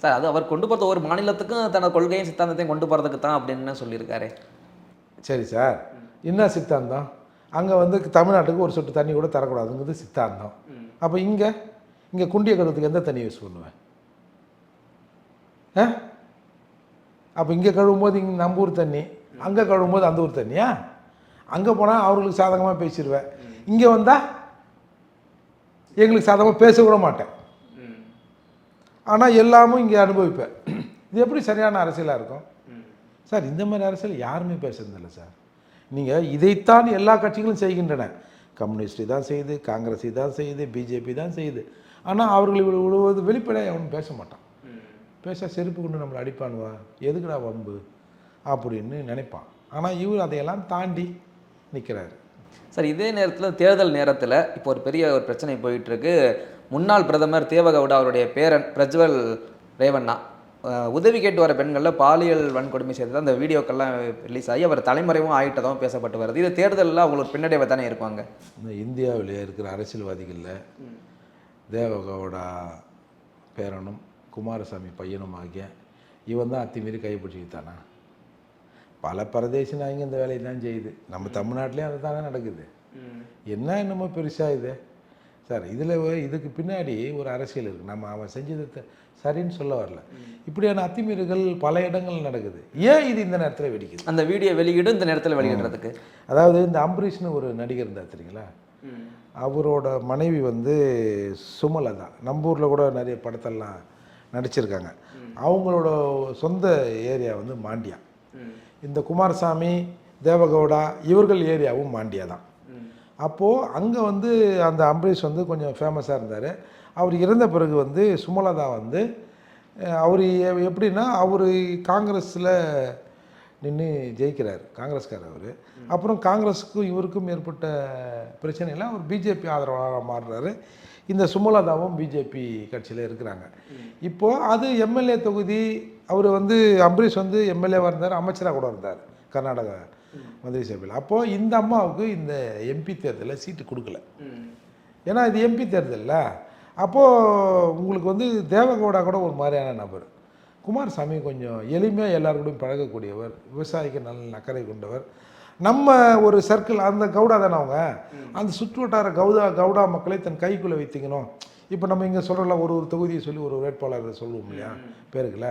சார்? அது அவர் கொண்டு போகிறது ஒரு மாநிலத்துக்கும் தனது கொள்கையும் சித்தாந்தத்தையும் கொண்டு போகிறதுக்கு தான் அப்படின்னு சொல்லியிருக்காரு. சரி சார், என்ன சித்தாந்தம்? அங்கே வந்து தமிழ்நாட்டுக்கு ஒரு சொட்டு தண்ணி கூட தரக்கூடாதுங்கிறது சித்தாந்தம். அப்போ இங்கே குண்டிய கழுவுறதுக்கு எந்த தண்ணி யூஸ் பண்ணுவேன்? அப்போ இங்கே கழுவும்போது இங்கே நம்ம ஊர் தண்ணி, அங்கே கழுவும்போது அந்த ஊர் தண்ணியா? அங்கே போனால் அவர்களுக்கு சாதகமாக பேசிடுவேன், இங்கே வந்தால் எங்களுக்கு சாதகமாக பேச கூட மாட்டேன். ஆனால் எல்லாமும் இங்கே அனுபவிப்பேன். இது எப்படி சரியான அரசியலாக இருக்கும் சார்? இந்த மாதிரி அரசியல் யாருமே பேசுறதில்லை சார். நீங்கள் இதைத்தான் எல்லா கட்சிகளும் செய்கின்றன. கம்யூனிஸ்ட் தான் செய்யுது, காங்கிரஸ் தான் செய்யுது, பிஜேபி தான் செய்யுது. ஆனால் அவர்கள் இவ்வளவு வெளிப்படையாக அவனும் பேச மாட்டான். பேச செருப்பு கொண்டு நம்மளை அடிப்பானுவா, எதுக்குடா வம்பு அப்படின்னு நினைப்பான். ஆனால் இவர் அதையெல்லாம் தாண்டி நிற்கிறாரு சார். இதே நேரத்தில் தேர்தல் நேரத்தில் இப்போ ஒரு பெரிய ஒரு பிரச்சனை போயிட்டுருக்கு. முன்னாள் பிரதமர் தேவகவுடா அவருடைய பேரன் பிரஜ்வல் ரேவண்ணா உதவி கேட்டு வர பெண்களில் பாலியல் வன்கொடுமை செய்தது அந்த வீடியோக்கெல்லாம் ரிலீஸ் ஆகி அவர் தலைமறைவும் ஆகிட்டதும் பேசப்பட்டு வருது. இது தேர்தலில் அவங்களுக்கு பின்னடைவை தானே இருப்பாங்க. இந்த இந்தியாவிலே இருக்கிற அரசியல்வாதிகளில் தேவகவுடா பேரனும் குமாரசாமி பையனும் ஆகிய இவன் தான் அத்திமீறி கைப்பிடிச்சிக்கிட்டானா? பல பிரதேச நாய்ங்க இந்த வேலையை தான் செய்யுது. நம்ம தமிழ்நாட்டிலையும் அது தானே நடக்குது. என்ன என்னமோ பெருசாக இது சார்? இதில் இதுக்கு பின்னாடி ஒரு அரசியல் இருக்குது. நம்ம அவன் செஞ்சது சரின்னு சொல்ல வரல. இப்படியான அத்துமீறல்கள் பல இடங்கள் நடக்குது. ஏன் இது இந்த நேரத்தில் வெடிக்குது? அந்த வீடியோ வெளியிடும் இந்த நேரத்தில் வெளியிடுறதுக்கு, அதாவது இந்த அம்பரீஷ்னு ஒரு நடிகர் இருந்தார் தெரியுங்களா, அவரோட மனைவி வந்து சுமலதா, நம்ம ஊரில் கூட நிறைய படத்தெல்லாம் நடிச்சிருக்காங்க. அவங்களோட சொந்த ஏரியா வந்து மாண்டியா. இந்த குமாரசாமி தேவகவுடா இவர்கள் ஏரியாவும் மாண்டியா தான். அப்போது அங்கே வந்து அந்த அம்பரீஷ் வந்து கொஞ்சம் ஃபேமஸாக இருந்தார். அவர் இறந்த பிறகு வந்து சுமலதா வந்து அவர் எப்படின்னா அவர் காங்கிரஸில் நின்று ஜெயிக்கிறார், காங்கிரஸ்காரர் அவர். அப்புறம் காங்கிரஸுக்கும் இவருக்கும் ஏற்பட்ட பிரச்சனையில் அவர் பிஜேபி ஆதரவாளராக மாறுறாரு. இந்த சுமலதாவும் பிஜேபி கட்சியில் இருக்கிறாங்க. இப்போது அது எம்எல்ஏ தொகுதி. அவர் வந்து அம்பரீஷ் வந்து எம்எல்ஏவாக இருந்தார், அமைச்சராக கூட இருந்தார் கர்நாடகா மந்திரி சபையில். அப்போது இந்த அம்மாவுக்கு இந்த எம்பி தேர்தலில் சீட்டு கொடுக்கல. ஏன்னா இது எம்பி தேர்தலில். அப்போது உங்களுக்கு வந்து தேவகவுடா கூட ஒரு மாதிரியான நபர். குமாரசாமி கொஞ்சம் எளிமையாக எல்லாருக்கூடையும் பழகக்கூடியவர், விவசாயிக்கு நல்ல அக்கறை கொண்டவர். நம்ம ஒரு சர்க்கிள் அந்த கவுடா தானே அவங்க, அந்த சுற்று வட்டார கவுடா மக்களை தன் கைக்குள்ளே வைத்திக்கணும். இப்போ நம்ம இங்கே சொல்கிறல ஒரு தொகுதியை சொல்லி ஒரு வேட்பாளரை சொல்லுவோம் இல்லையா பேருக்குல,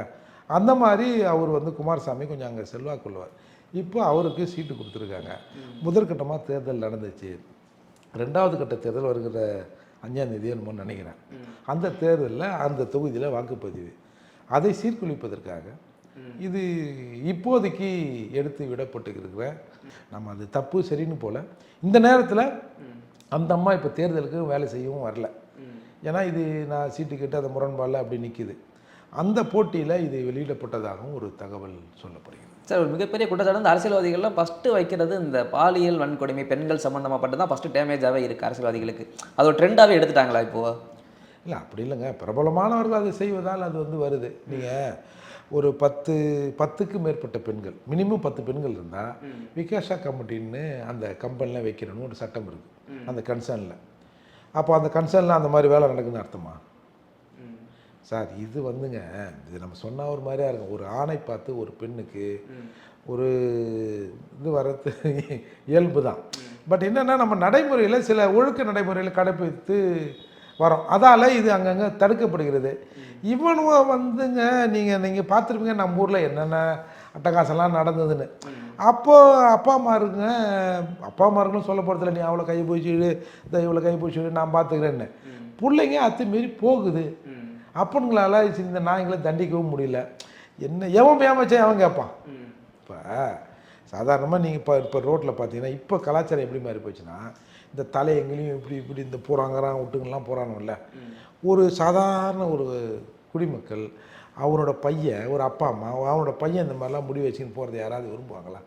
அந்த மாதிரி அவர் வந்து குமாரசாமி கொஞ்சம் அங்கே செல்வாக்குள்ளவர். இப்போ அவருக்கு சீட்டு கொடுத்துருக்காங்க. முதற்கட்டமாக தேர்தல் நடந்துச்சு. 2வது கட்ட தேர்தல் வருகிற 5ஆம் தேதி என்னமோ நினைக்கிறேன். அந்த தேர்தலில் அந்த தொகுதியில் வாக்குப்பதிவு. அதை சீர்குலைப்பதற்காக இது இப்போதைக்கு எடுத்து விடப்பட்டுருக்கிற நம்ம அது தப்பு சரின்னு போல. இந்த நேரத்தில் அந்த அம்மா இப்போ தேர்தலுக்கு வேலை செய்யவும் வரல. ஏன்னா இது நான் சீட்டு கேட்டு அதை முரண்பாடில் அப்படி நிற்கிது. அந்த போட்டியில் இது வெளியிடப்பட்டதாகவும் ஒரு தகவல் சொல்லப்படுகிறது. சார், ஒரு மிகப்பெரிய குற்றச்சாட்டு வந்து அரசியல்வாதிகள்லாம் ஃபஸ்ட்டு வைக்கிறது இந்த பாலியல் வன்கொடுமை, பெண்கள் சம்மந்தமாகப்பட்டு தான் ஃபஸ்ட்டு டேமேஜாகவே இருக்குது அரசியல்வாதிகளுக்கு. அது ஒரு ட்ரெண்டாகவே எடுத்துட்டாங்களா இப்போது? இல்லை, அப்படி இல்லைங்க. பிரபலமானவர்கள் அதை செய்வதால் அது வந்து வருது. நீங்கள் ஒரு 10க்கு மேற்பட்ட பெண்கள், மினிமம் 10 பெண்கள் இருந்தால் விகாஷா கமிட்டின்னு அந்த கம்பெனியில் வைக்கணும்னு ஒரு சட்டம் இருக்குது அந்த கன்சர்னில். அப்போ அந்த கன்சர்னில் அந்த மாதிரி வேலை நடக்குதுன்னு அர்த்தமா சார்? இது வந்துங்க, இது நம்ம சொன்னால் ஒரு மாதிரியாக இருக்கும். ஒரு ஆணை பார்த்து ஒரு பெண்ணுக்கு ஒரு இது வர்றது இயல்பு தான். பட் என்னென்னா நம்ம நடைமுறையில் சில ஒழுக்க நடைமுறையில் கடைப்பிடித்து வரோம். அதால் இது அங்கங்கே தடுக்கப்படுகிறது. இவனுவ வந்துங்க நீங்கள் பார்த்துருப்பீங்க நம்ம ஊரில் என்னென்ன அட்டகாசம்லாம் நடந்ததுன்னு. அப்போது அப்பா அம்மாருக்குன்னு சொல்ல போகிறதில்ல, நீ அவ்வளோ கை போய்ச்சிடு, இவ்வளோ கை போய்ச்சிடு, நான் பார்த்துக்கிறேன்னு. பிள்ளைங்க அத்துமாரி போகுது. அப்பனுங்களால் இந்த நாய்களை தண்டிக்கவும் முடியல. என்ன எவன் ஏமாச்சா அவன் கேட்பான். இப்போ சாதாரணமாக நீங்கள் இப்போ ரோட்டில் பார்த்தீங்கன்னா இப்போ கலாச்சாரம் எப்படி மாறி போச்சுன்னா, இந்த தலை எங்கேயும் இப்படி இந்த போகிறாங்கிறான் விட்டுங்கெல்லாம் போகிறானுல்ல. ஒரு சாதாரண ஒரு குடிமக்கள் அவனோட பையன், ஒரு அப்பா அம்மா அவனோட பையன் இந்த மாதிரிலாம் முடி வச்சுன்னு போகிறது யாராவது விரும்புவாங்களா?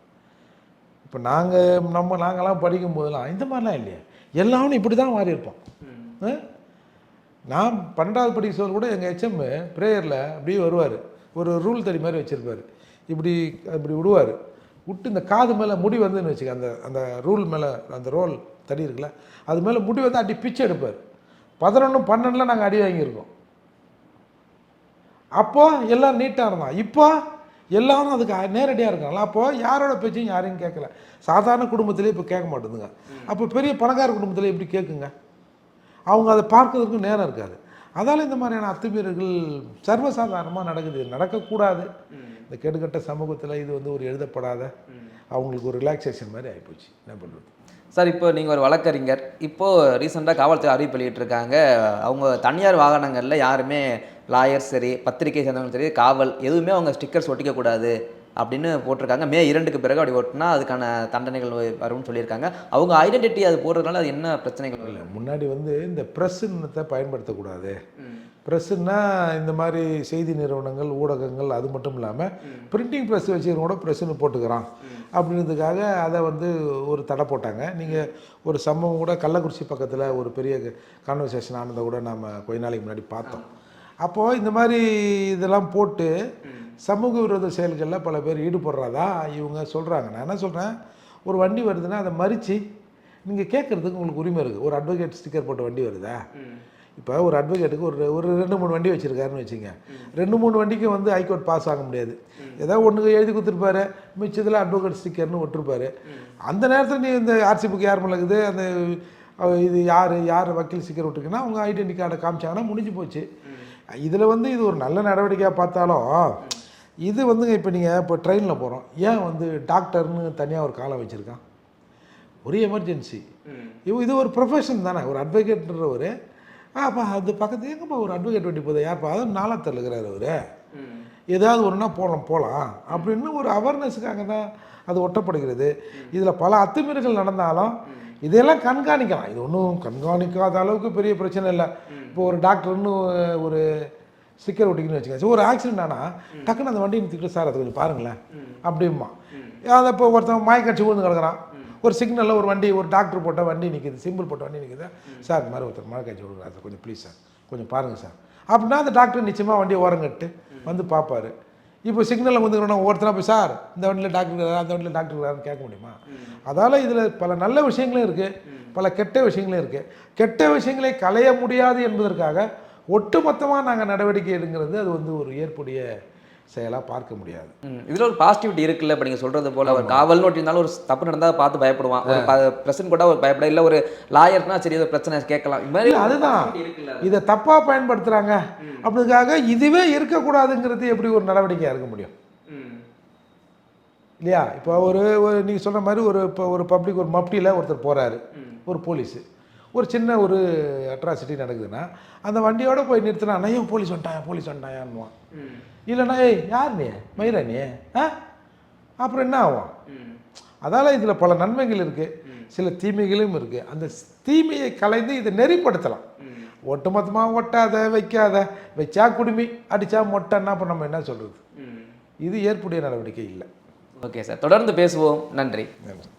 இப்போ நாங்கள்லாம் படிக்கும்போதெல்லாம் இந்த மாதிரிலாம் இல்லையா, எல்லாமே இப்படி தான் மாறி இருப்போம். நான் 12வது படிக்க சொல்ல கூட எங்கள் ஹெச்எம் ப்ரேயரில் அப்படியே வருவார், ஒரு ரூல் தடி மாதிரி வச்சுருப்பார். இப்படி விடுவார், விட்டு இந்த காது மேலே முடி வந்துன்னு வச்சுக்க, அந்த ரூல் மேலே அந்த ரோல் தடி இருக்குல்ல, அது மேலே முடி வந்து அடி பிச்சை எடுப்பார். 11, 12 நாங்கள் அடி வாங்கியிருக்கோம். அப்போது எல்லாம் நீட்டாக இருந்தான். இப்போ எல்லாரும் அதுக்கு நேரடியாக இருக்காங்களா? அப்போது யாரோட பேச்சையும் யாரையும் கேட்கல. சாதாரண குடும்பத்திலே இப்போ கேட்க மாட்டேதுங்க. அப்போ பெரிய பணக்கார குடும்பத்தில் எப்படி கேட்குங்க? அவங்க அதை பார்க்கறதுக்கும் நேரம் இருக்காது. அதால் இந்த மாதிரியான அத்துமீறல்கள் சர்வசாதாரணமாக நடக்குது. நடக்கக்கூடாது. இந்த கேடுகட்ட சமூகத்தில் இது வந்து ஒரு எழுதப்படாத அவங்களுக்கு ஒரு ரிலாக்ஸேஷன் மாதிரி ஆகிப்போச்சு. என்ன பண்ணுறது சார்? இப்போ நீங்கள் ஒரு வழக்கறிஞர். இப்போது ரீசெண்டாக காவல்துறை அறிவிப்பு வெளியிட்டிருக்காங்க. அவங்க தனியார் வாகனங்களில் யாருமே லாயர் சரி, பத்திரிகை சேர்ந்தவங்க சரி, காவல் எதுவுமே அவங்க ஸ்டிக்கர்ஸ் ஒட்டிக்கக்கூடாது அப்படின்னு போட்டிருக்காங்க. மே 2க்கு பிறகு அப்படி ஓட்டினா அதுக்கான தண்டனைகள் வரும்னு சொல்லியிருக்காங்க. அவங்க ஐடென்டிட்டி அது போடுறதுனால அது என்ன பிரச்சனைகள் இல்லை? முன்னாடி வந்து இந்த ப்ரெஸ்ஸுன்னத்தை பயன்படுத்தக்கூடாது. ப்ரெஸ்ஸுன்னா இந்த மாதிரி செய்தி நிறுவனங்கள், ஊடகங்கள், அது மட்டும் இல்லாமல் பிரிண்டிங் ப்ரெஸ் வச்சுக்கிறவங்க கூட ப்ரெஸ்ஸுன்னு போட்டுக்கிறான் அப்படின்றதுக்காக அதை வந்து ஒரு தடை போட்டாங்க. நீங்கள் ஒரு சம்பவம் கூட கள்ளக்குறிச்சி பக்கத்தில் ஒரு பெரிய கான்வர்சேஷன் ஆனதை கூட நாம் கொஞ்ச நாளைக்கு முன்னாடி பார்த்தோம். அப்போது இந்த மாதிரி இதெல்லாம் போட்டு சமூக விரோத செயல்களில் பல பேர் ஈடுபடுறதா இவங்க சொல்கிறாங்க. நான் என்ன சொல்கிறேன், ஒரு வண்டி வருதுன்னா அதை மறித்து நீங்கள் கேட்குறதுக்கு உங்களுக்கு உரிமை இருக்குது. ஒரு அட்வொகேட் ஸ்டிக்கர் போட்ட வண்டி வருதா? இப்போ ஒரு அட்வொகேட்டுக்கு ஒரு 2-3 வண்டி வச்சுருக்காருன்னு வச்சுங்க. 2-3 வண்டிக்கு வந்து ஹைகோர்ட் பாஸ் ஆக முடியாது. ஏதாவது ஒன்றுக்கு எழுதி கொடுத்துருப்பாரு, மிச்சத்தில் அட்வொகேட் ஸ்டிக்கர்னு விட்டுருப்பாரு. அந்த நேரத்தில் நீ இந்த ஆர்சி புக் யார் மிளகுது, அந்த இது யார் வக்கீல் ஸ்டிக்கர் விட்டுருக்குன்னா அவங்க ஐடென்டி கார்டை காமிச்சாங்கன்னா முடிஞ்சு போச்சு. இதில் வந்து இது ஒரு நல்ல நடவடிக்கையாக பார்த்தாலும் இது வந்துங்க, இப்போ நீங்கள் இப்போ ட்ரெயினில் போகிறோம், ஏன் வந்து டாக்டர்னு தனியாக ஒரு காலம் வச்சுருக்கான்? ஒரு எமர்ஜென்சி. இது ஒரு ப்ரொஃபஷன் தானே. ஒரு அட்வொகேட்ன்ற ஒரு அப்போ அது பக்கத்து எங்கேப்பா ஒரு அட்வொகேட் வண்டி போகுது, யார்ப்பா அதுவும் நாளத்தில் இருக்கிறார் அவர், ஏதாவது ஒன்றுனா போகலாம் அப்படின்னு ஒரு அவேர்னஸுக்காக தான் அது ஒட்டப்படுகிறது. இதில் பல அத்துமீறல்கள் நடந்தாலும் இதெல்லாம் கண்காணிக்கலாம். இது ஒன்றும் கண்காணிக்காத அளவுக்கு பெரிய பிரச்சனை இல்லை. இப்போ ஒரு டாக்டர்னு ஒரு ஸ்டிக்கர் ஒட்டிக்கின்னு வச்சுக்கோங்க. ஒரு ஆக்சிடென்ட் ஆனால் டக்குன்னு அந்த வண்டி நிறுத்திக்கிட்டு சார் அதை கொஞ்சம் பாருங்களேன் அப்படிமா. அதை இப்போ ஒருத்தன் மயக்கடிச்சு விழுந்து கிடக்குறான். ஒரு சிக்னலில் ஒரு வண்டி, ஒரு டாக்டர் போட்ட வண்டி நிற்கிது, சிம்பிள் போட்ட வண்டி நிற்கிது. சார் இந்த மாதிரி ஒருத்தர் மயக்கடிச்சு விழுகிறார் சார், கொஞ்சம் ப்ளீஸ் சார் கொஞ்சம் பாருங்கள் சார் அப்படின்னா அந்த டாக்டர் நிச்சயமாக வண்டியை ஓரங்கட்டு வந்து பார்ப்பார். இப்போ சிக்னலில் வந்துக்கிறோன்னா ஒருத்தனா போய் சார் இந்த வண்டியில் டாக்டர் இருக்கிறாரா, அந்த வண்டியில் டாக்டர் இருக்கிறாருன்னு கேட்க முடியுமா? அதால் இதில் பல நல்ல விஷயங்களும் இருக்குது, பல கெட்ட விஷயங்களும் இருக்குது. கெட்ட விஷயங்களை களைய முடியாது என்பதற்காக ஒட்டுமொத்தமாக நாங்கள் நடவடிக்கை எடுங்கிறது அது வந்து ஒரு ஏற்புடைய செயலாக பார்க்க முடியாது. இதில் ஒரு பாசிட்டிவிட்டி இருக்குல்ல. இப்போ நீங்கள் சொல்கிறது போல் ஒரு காவல்னு ஓட்டிருந்தாலும் ஒரு தப்பு நடந்தால் பார்த்து பயப்படுவான். ஒரு பிரச்சனை கூட ஒரு பயப்பட இல்லை. ஒரு லாயர்னா சரி ஏதோ பிரச்சனை கேட்கலாம். இது மாதிரி அதுதான் இதை தப்பாக பயன்படுத்துகிறாங்க அப்படிங்கிறதுக்காக இதுவே இருக்கக்கூடாதுங்கிறது எப்படி ஒரு நடவடிக்கையாக இருக்க முடியும் இல்லையா? இப்போ ஒரு நீங்கள் சொல்கிற மாதிரி இப்போ ஒரு பப்ளிக் ஒரு மப்டியில் ஒருத்தர் போகிறாரு, ஒரு போலீஸு, ஒரு சின்ன ஒரு அட்ராசிட்டி நடக்குதுன்னா அந்த வண்டியோடு போய் நிறுத்தினா ஐயோ போலீஸ் வந்துட்டாயான்னுவான். இல்லைன்னா ஏய் யார் நீ மயிரா நீ அப்புறம் என்ன ஆகும்? அதால் இதில் பல நன்மைகள் இருக்குது, சில தீமைகளும் இருக்குது. அந்த தீமையை கலைந்து இதை நெறிப்படுத்தலாம். ஒட்டுமொத்தமாக ஒட்டாத வைக்காத, வச்சா குடுமி அடித்தா மொட்டைன்னா இப்போ நம்ம என்ன சொல்கிறது? இது ஏற்புடைய நடவடிக்கை இல்லை. ஓகே சார், தொடர்ந்து பேசுவோம். நன்றி. நன்றி.